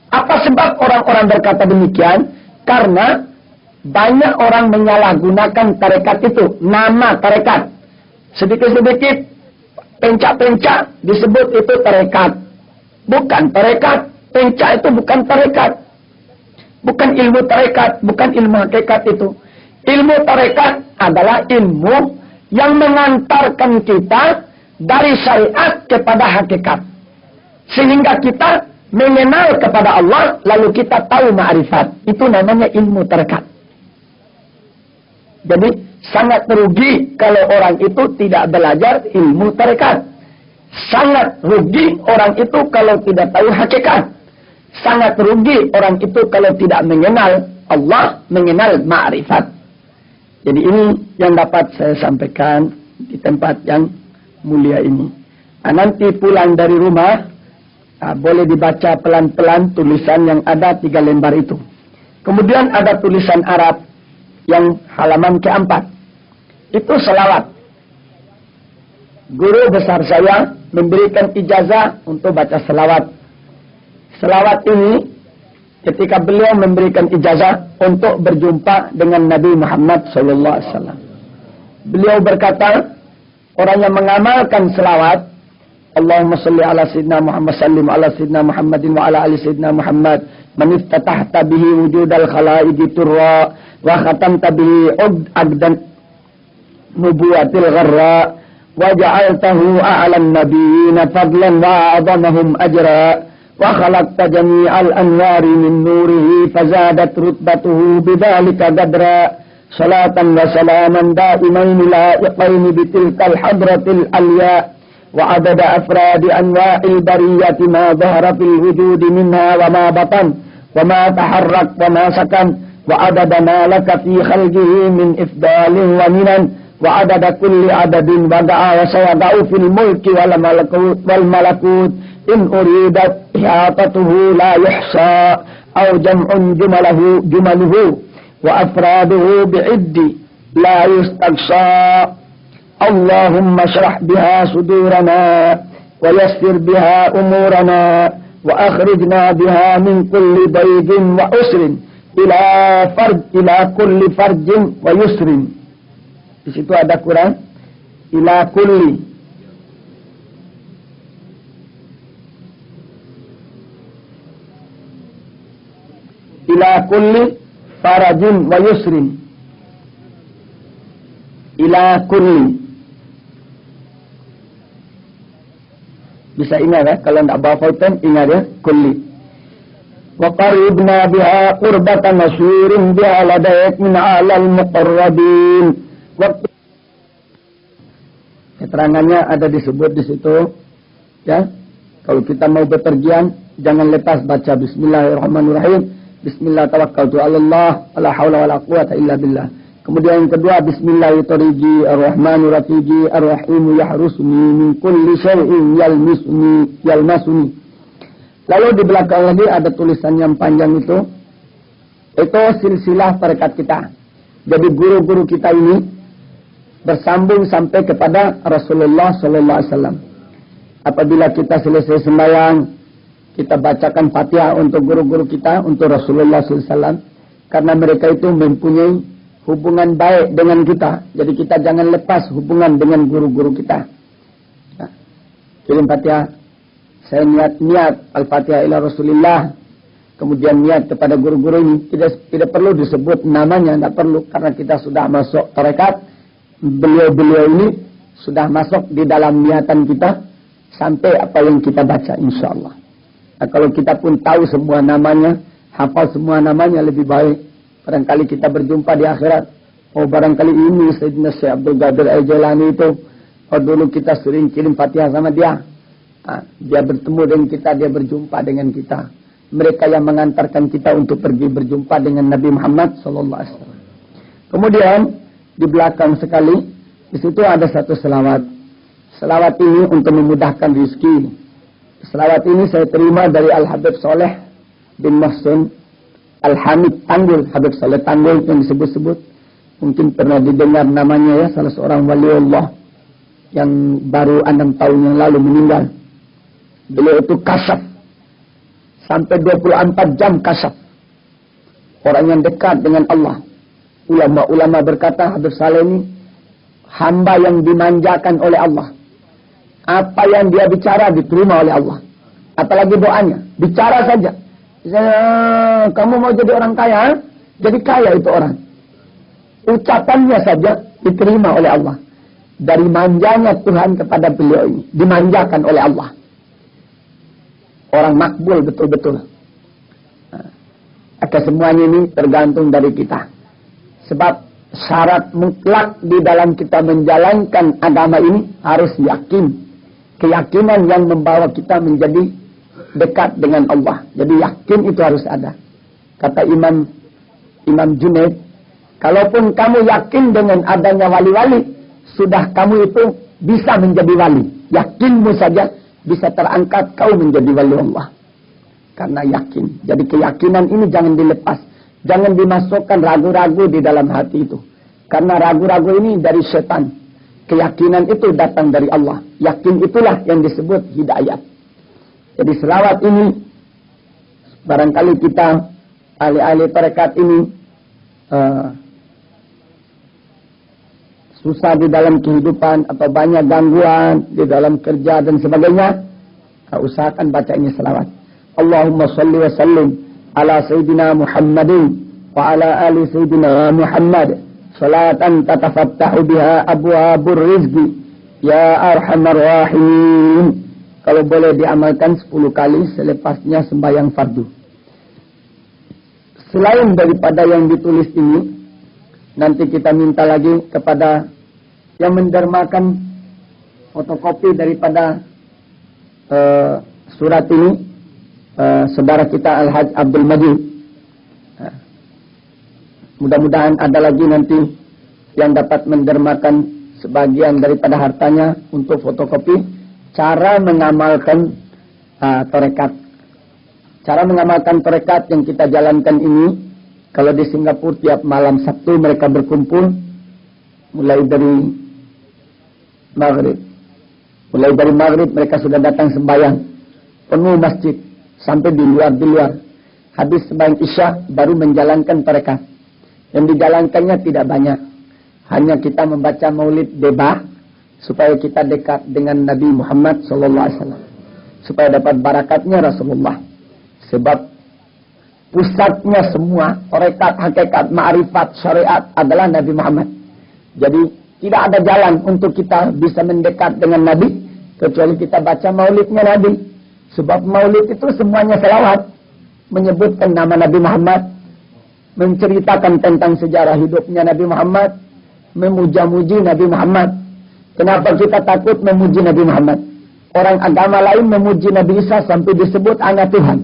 Apa sebab orang-orang berkata demikian? Karena banyak orang menyalahgunakan tarekat itu, nama tarekat. Sedikit-sedikit, pencak-pencak disebut itu tarekat. Bukan tarekat, pencak itu bukan tarekat. Bukan ilmu tarekat, bukan ilmu hakikat itu. Ilmu tarekat adalah ilmu yang mengantarkan kita dari syariat kepada hakikat. Sehingga kita mengenal kepada Allah, lalu kita tahu ma'rifat. Itu namanya ilmu tarekat. Jadi sangat rugi kalau orang itu tidak belajar ilmu tarekat. Sangat rugi orang itu kalau tidak tahu hakikat. Sangat rugi orang itu kalau tidak mengenal Allah, mengenal ma'rifat. Jadi ini yang dapat saya sampaikan di tempat yang mulia ini. Nah, nanti pulang dari rumah, boleh dibaca pelan-pelan tulisan yang ada 3 lembar itu. Kemudian ada tulisan Arab yang halaman keempat. Itu selawat. Guru besar saya memberikan ijazah untuk baca selawat. Selawat ini ketika beliau memberikan ijazah untuk berjumpa dengan Nabi Muhammad SAW. Beliau berkata, orang yang mengamalkan selawat, Allahumma salli ala sayyidina Muhammad sallim ala sayyidina Muhammadin wa ala ali sayyidina Muhammad man iftatahta bihi wujudal khalaiqi turra wa khatamta bihi agdan nubuwatil gharra wa ja'altahu a'lan nabiyina fadlan wa a'zamahum ajra wa khalaqta jami'al anwari min nurihi fazadat rutbatuhu bidzalika qadra salatan wa salaman da'imain la'iqain bitilkal hadratil alya wa adada afradi anwa'il bariyati ma dhahara fil wujudi minha wa ma batan wa ma taharrak wa ma sakan wa adada ma laka fi khalqihi min ifdalin wa minan wa adada kulli adadin wada'a wa sayada'u fil mulki wal malakut in uridat ihatatuhu la yuhsa aw jam'un jumaluhu wa afraduhu bi'iddi la yustaqsa. Allahumma syrah biha sudurana wa yassir biha umurana wa akhrijna biha min kulli daygin wa usrin ila kulli farjin wa yusrin. Di situ ada Quran ila kulli farajin wa yusrin. Ila kulli. Bisa ingat ya, kalau tidak bawa foten ingat ya, kulli. Wa qaribna biha qurbatan masyurin biha ladayk min alal muqarrabin. Keterangannya ada disebut di situ ya. Kalau kita mau bepergian jangan lepas baca bismillahirrahmanirrahim. Bismillah tawakkaltu 'alallah la haula wala quwata illa billah. Kemudian yang kedua bismillahirrahmanirrahim arrahmanirrahim arrahim yahrusuni min kulli syai'in yalmasuni. Lalu di belakang lagi ada tulisan yang panjang itu silsilah tarekat kita. Jadi guru-guru kita ini bersambung sampai kepada Rasulullah sallallahu alaihi wasallam. Apabila kita selesai sembahyang, kita bacakan Fatihah untuk guru-guru kita, untuk Rasulullah sallallahu alaihi wasallam, karena mereka itu mempunyai hubungan baik dengan kita. Jadi kita jangan lepas hubungan dengan guru-guru kita. Nah, kirim Fatihah. Saya niat Al-Fatihah ila Rasulillah. Kemudian niat kepada guru-guru ini. Tidak perlu disebut namanya. Tidak perlu. Karena kita sudah masuk tarekat. Beliau-beliau ini sudah masuk di dalam niatan kita. Sampai apa yang kita baca insyaAllah. Nah, kalau kita pun tahu semua namanya. Hafal semua namanya lebih baik. Barangkali kita berjumpa di akhirat. Oh barangkali ini Sayyidina Syekh Abdul Qadir Al-Jailani itu. Oh dulu kita sering kirim Fatihah sama dia. Nah, dia bertemu dengan kita, dia berjumpa dengan kita. Mereka yang mengantarkan kita untuk pergi berjumpa dengan Nabi Muhammad SAW. Kemudian di belakang sekali, di situ ada satu selawat. Selawat ini untuk memudahkan rezeki. Selawat ini saya terima dari Al-Habib Soleh bin Muhsin Al-Hamid Tanggul, Habib Saleh Tanggul yang disebut-sebut. Mungkin pernah didengar namanya ya, salah seorang waliullah yang baru 6 tahun yang lalu meninggal. Beliau itu kasyaf. Sampai 24 jam kasyaf. Orang yang dekat dengan Allah. Ulama-ulama berkata, Habib Saleh ini hamba yang dimanjakan oleh Allah. Apa yang dia bicara diterima oleh Allah. Apalagi doanya, bicara saja. Misalnya, kamu mau jadi orang kaya, jadi kaya itu orang. Ucapannya saja diterima oleh Allah. Dari manjanya Tuhan kepada beliau ini. Dimanjakan oleh Allah. Orang makbul betul-betul. Nah, semuanya ini tergantung dari kita. Sebab syarat mutlak di dalam kita menjalankan agama ini harus yakin. Keyakinan yang membawa kita menjadi dekat dengan Allah. Jadi yakin itu harus ada. Kata Imam Junaid, kalaupun kamu yakin dengan adanya wali-wali, sudah kamu itu bisa menjadi wali. Yakinmu saja bisa terangkat kau menjadi wali Allah. Karena yakin. Jadi keyakinan ini jangan dilepas. Jangan dimasukkan ragu-ragu di dalam hati itu. Karena ragu-ragu ini dari setan. Keyakinan itu datang dari Allah. Yakin itulah yang disebut hidayat. Jadi selawat ini, barangkali kita ahli-ahli tarekat ini susah di dalam kehidupan atau banyak gangguan di dalam kerja dan sebagainya, usahakan baca ini selawat. Allahumma salli wa sallim ala Sayyidina Muhammadin wa ala ali Sayyidina Muhammad salatan tatafattahu biha abwabur rizqi ya arhamar rahimin. Kalau boleh diamalkan 10 kali selepasnya sembahyang fardu. Selain daripada yang ditulis ini, nanti kita minta lagi kepada yang mendermakan fotokopi daripada surat ini, saudara kita Al-Haj Abdul Majid. Mudah-mudahan ada lagi nanti yang dapat mendermakan sebagian daripada hartanya untuk fotokopi. Cara mengamalkan tarekat. Cara mengamalkan tarekat yang kita jalankan ini, kalau di Singapura tiap malam Sabtu mereka berkumpul mulai dari maghrib. Mulai dari maghrib mereka sudah datang sembahyang penuh masjid sampai di luar. Habis sembahyang Isya baru menjalankan tarekat. Yang dijalankannya tidak banyak. Hanya kita membaca maulid bebas supaya kita dekat dengan Nabi Muhammad SAW, supaya dapat barakatnya Rasulullah. Sebab pusatnya semua tarekat, hakikat, ma'rifat, syariat adalah Nabi Muhammad. Jadi tidak ada jalan untuk kita bisa mendekat dengan Nabi kecuali kita baca maulidnya Nabi. Sebab maulid itu semuanya selawat, menyebutkan nama Nabi Muhammad, menceritakan tentang sejarah hidupnya Nabi Muhammad, memuja-muji Nabi Muhammad. Kenapa kita takut memuji Nabi Muhammad? Orang agama lain memuji Nabi Isa sampai disebut anak Tuhan.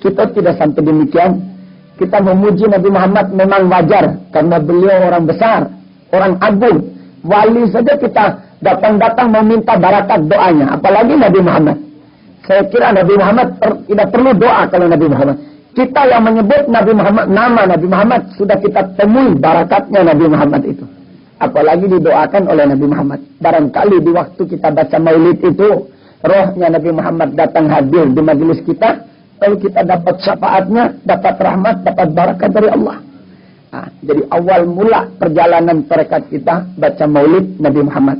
Kita tidak sampai demikian. Kita memuji Nabi Muhammad memang wajar karena beliau orang besar, orang agung, wali saja kita datang-datang meminta barakat doanya, apalagi Nabi Muhammad. Saya kira Nabi Muhammad tidak perlu doa kalau Nabi Muhammad. Kita yang menyebut Nabi Muhammad, nama Nabi Muhammad, sudah kita temui barakatnya Nabi Muhammad itu. Apalagi didoakan oleh Nabi Muhammad. Barangkali di waktu kita baca maulid itu, rohnya Nabi Muhammad datang hadir di majelis kita, lalu kita dapat syafaatnya, dapat rahmat, dapat barakat dari Allah. Nah, jadi awal mula perjalanan tarekat kita baca maulid Nabi Muhammad.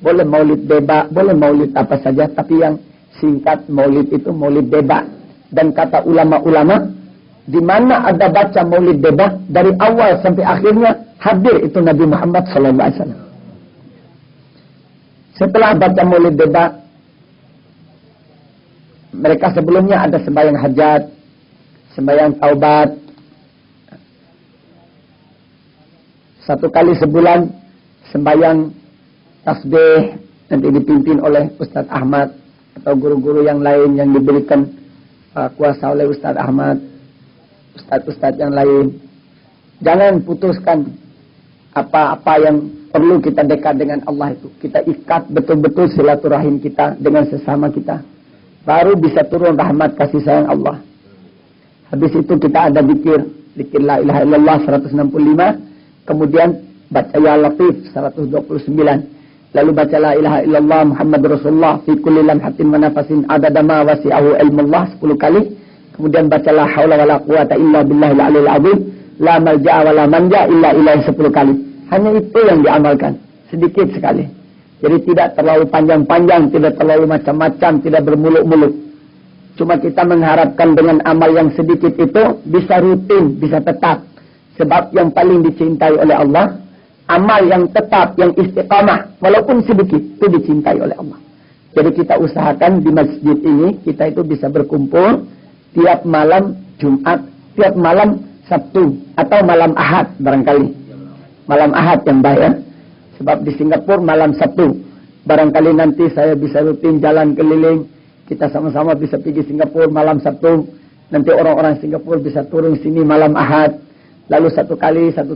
Boleh maulid bebas, boleh maulid apa saja, tapi yang singkat maulid itu maulid bebas. Dan kata ulama-ulama, di mana ada baca maulid bebas, dari awal sampai akhirnya hadir itu Nabi Muhammad SAW. Setelah baca maulid bebas, mereka sebelumnya ada sembahyang hajat, sembahyang taubat. Satu kali sebulan sembahyang tasbih, nanti dipimpin oleh Ustadz Ahmad atau guru-guru yang lain yang diberikan kuasa oleh Ustadz Ahmad, Ustadz-Ustadz yang lain. Jangan putuskan apa-apa yang perlu kita dekat dengan Allah itu. Kita ikat betul-betul silaturahim kita dengan sesama kita. Baru bisa turun rahmat kasih sayang Allah. Habis itu kita ada zikir la ilaha illallah 165. Kemudian baca ya latif 129. Lalu baca la ilaha illallah Muhammad Rasulullah fi kulli lamhatin wa nafasin adada ma wasi'ahu ilmullah 10 kali. Kemudian baca la haula wala quwata illa billahil aliyil azim, la malja'a wala manja illa ilaihi 10 kali. Hanya itu yang diamalkan, sedikit sekali. Jadi tidak terlalu panjang-panjang, tidak terlalu macam-macam, tidak bermuluk-muluk. Cuma kita mengharapkan dengan amal yang sedikit itu bisa rutin, bisa tetap. Sebab yang paling dicintai oleh Allah, amal yang tetap, yang istiqamah, walaupun sedikit, itu dicintai oleh Allah. Jadi kita usahakan di masjid ini, kita itu bisa berkumpul tiap malam Jumat, tiap malam Sabtu, atau malam Ahad barangkali. Malam Ahad yang baik ya. Sebab di Singapura malam Sabtu. Barangkali nanti saya bisa rutin jalan keliling, kita sama-sama bisa pergi Singapura malam Sabtu. Nanti orang-orang Singapura bisa turun sini malam Ahad. Lalu satu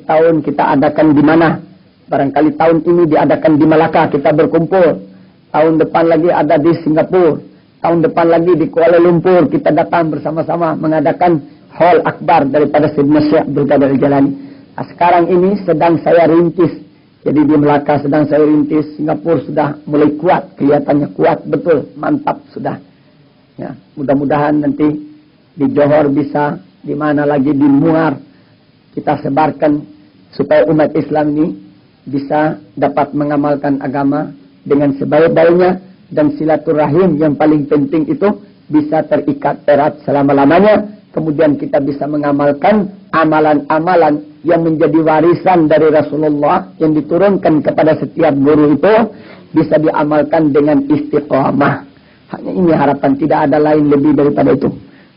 tahun kita adakan di mana? Barangkali tahun ini diadakan di Malaka, kita berkumpul. Tahun depan lagi ada di Singapura. Tahun depan lagi di Kuala Lumpur, kita datang bersama-sama mengadakan hall akbar daripada Sayyidina Syekh Abdul Qadir Al-Jalani. Nah, sekarang ini sedang saya rintis. Jadi di Melaka sedang saya rintis. Singapura sudah mulai kuat, kelihatannya kuat betul, mantap sudah. Ya, mudah-mudahan nanti di Johor bisa, di mana lagi di Muar, kita sebarkan supaya umat Islam ini bisa dapat mengamalkan agama dengan sebaik-baiknya, dan silaturahim yang paling penting itu bisa terikat erat selama-lamanya. Kemudian kita bisa mengamalkan amalan-amalan yang menjadi warisan dari Rasulullah yang diturunkan kepada setiap guru itu bisa diamalkan dengan istiqamah. Hanya ini harapan, tidak ada lain lebih daripada itu.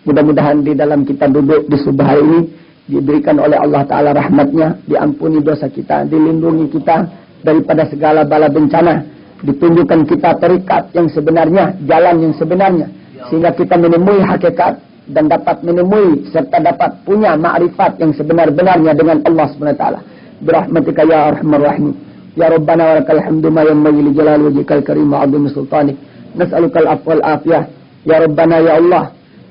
Mudah-mudahan di dalam kita duduk di subuh hari ini diberikan oleh Allah Ta'ala rahmatnya, diampuni dosa kita, dilindungi kita daripada segala bala bencana, ditunjukkan kita terikat yang sebenarnya, jalan yang sebenarnya, sehingga kita menemui hakikat dan dapat menemui serta dapat punya ma'rifat yang sebenar-benarnya dengan Allah Subhanahu wa taala. Birahmatika ya arhamar rahimin. Ya Rabbana wa lakal hamdu ma yanbaghi li jalali wajhikal karim wa 'azimi sultanik. Nas'alukal afwa wal afiyah. Ya Rabbana ya Allah.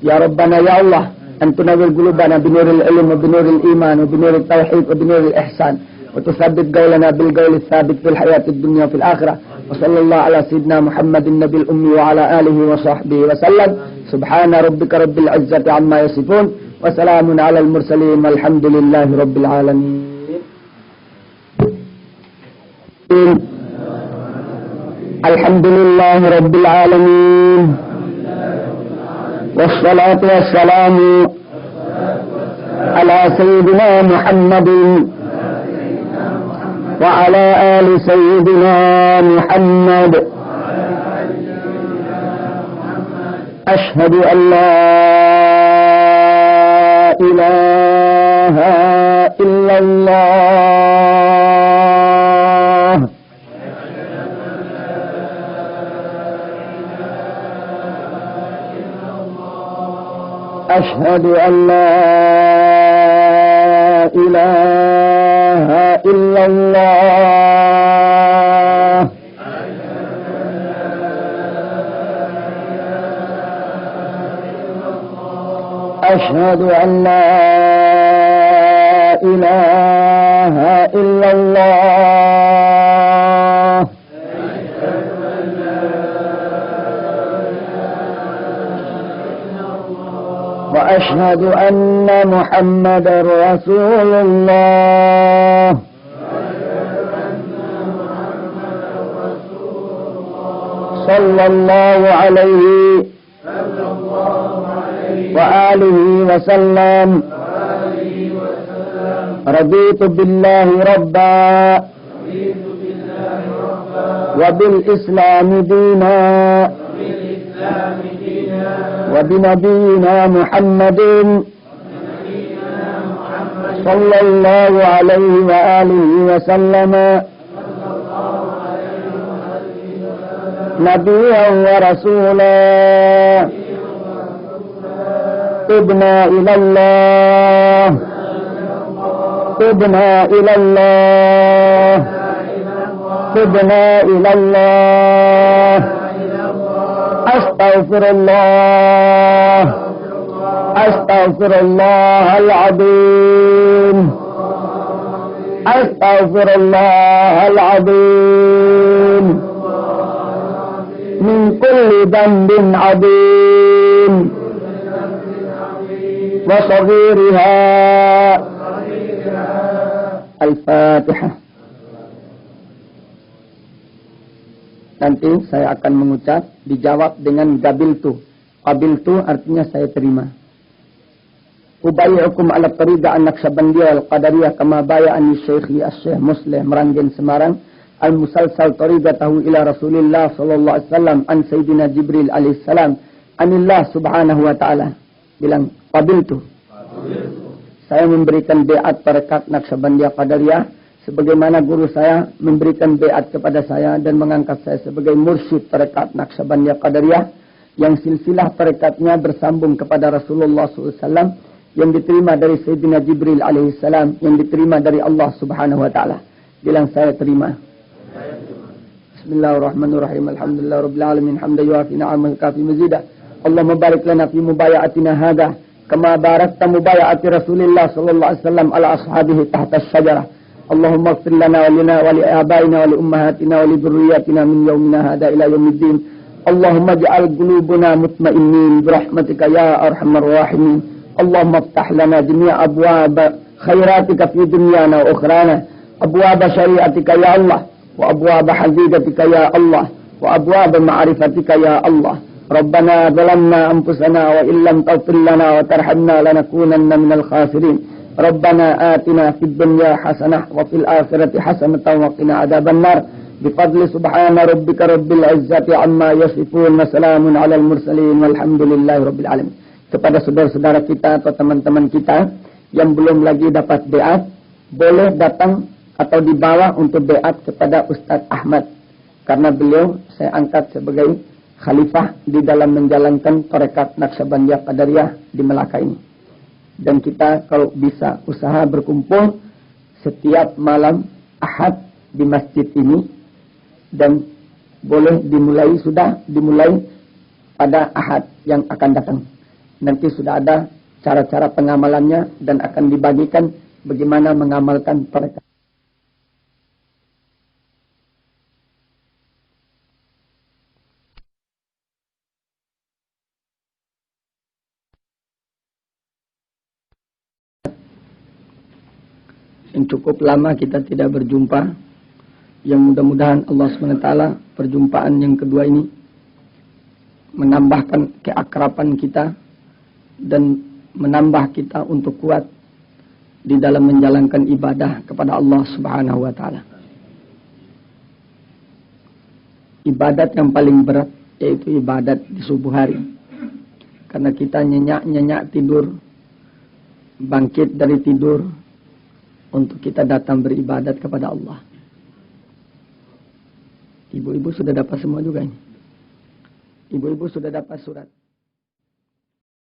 Ya Rabbana ya Allah. أن تنور قلوبنا بنور العلم وبنور الإيمان وبنور التوحيد وبنور الإحسان وتثبت قولنا بالقول الثابت في الحياة الدنيا وفي الآخرة وصلى الله على سيدنا محمد النبي الأمي وعلى آله وصحبه وسلم سبحان ربك رب العزة عما يصفون وسلام على المرسلين والحمد لله رب العالمين. الحمد لله رب العالمين والصلاة والسلام على سيدنا محمد وعلى آل سيدنا محمد. أشهد أن لا إله إلا الله. أشهد أن لا إله إلا الله. أشهد أن لا إله إلا الله. وأشهد أن محمدا رسول الله. صلى الله عليه وآله وسلم. رضيت بالله ربا وبالإسلام دينا وبنبينا محمد صلى الله عليه وآله وسلم نبيا ورسولا. تبنا إلى الله تبنا إلى الله تبنا إلى الله. أستغفر الله أستغفر الله العظيم أستغفر الله العظيم من كل ذنب عظيم وصغيرها. الفاتحة. Nanti saya akan mengucap, dijawab dengan gabiltu. Qabiltu artinya saya terima. Ubayyukum ala tariqa an-Naqsabandiyah al-Qadariyah kama baya'ani Syekhi Asy-Syaikh Muslim Meranggen Semarang al-musalsal tariqatahu ila Rasulillah sallallahu alaihi wasallam an Sayyidina Jibril alaihi salam anillah subhanahu wa ta'ala. Bilang qabiltu. Saya memberikan baiat tarekat Naqsabandiyah Qadariyah sebagaimana guru saya memberikan baiat kepada saya dan mengangkat saya sebagai mursyid tarekat Naqsabandiyah Qadariyah yang silsilah tarekatnya bersambung kepada Rasulullah SAW yang diterima dari Sayyidina Jibril alaihissalam yang diterima dari Allah Subhanahu wa taala. Bilang saya terima. Bismillahirrahmanirrahim. Alhamdulillahirabbil alamin hamdan yuafi ni'amahu kafi mazidah. Allahumma barik lana fi mubayatina hadha kama barakta mubayati Rasulillah sallallahu alaihi wasallam ala ashabihi tahta asy-syajarah. Allahumma ighfir lana wa lana wa li abaina wa li ummahatina wa li dhurriyyatina min yawmina hadha ila yaumiddin. Allahumma ij'al qulubana mutma'innin bi rahmatika ya arhamar rahimin. Allahumma iftah lana jami'a abwaab khairatika fi dunyana wa ukhrana. Abwaab syari'atika ya Allah wa abwaab hazidatika ya Allah wa abwaab ma'rifatika ya Allah. Rabbana zalamna anfusana wa illam taghfir lana wa tarhamna lanakunanna minal khasirin. Rabbana atina fid dunya hasanah wa fil akhirati hasanatan wa qina adzaban nar. Bifadli subhana rabbika rabbil izzati amma yasifun wa salamun alal mursalin walhamdulillahi rabbil alamin. Kepada saudara-saudara kita atau teman-teman kita yang belum lagi dapat beat, boleh datang atau dibawa untuk beat kepada Ustadz Ahmad. Karena beliau saya angkat sebagai khalifah di dalam menjalankan Tarekat Naqsyabandiyah Qadariyah di Melaka ini. Dan kita kalau bisa usaha berkumpul setiap malam Ahad di masjid ini, dan boleh sudah dimulai pada Ahad yang akan datang. Nanti sudah ada cara-cara pengamalannya dan akan dibagikan bagaimana mengamalkan tarekat. Yang cukup lama kita tidak berjumpa, yang mudah-mudahan Allah SWT perjumpaan yang kedua ini menambahkan keakraban kita dan menambah kita untuk kuat di dalam menjalankan ibadah kepada Allah Subhanahu wa taala. Ibadat yang paling berat yaitu ibadat di subuh hari. Karena kita nyenyak tidur, bangkit dari tidur untuk kita datang beribadat kepada Allah. Ibu-ibu sudah dapat semua juga ini. Ibu-ibu sudah dapat surat.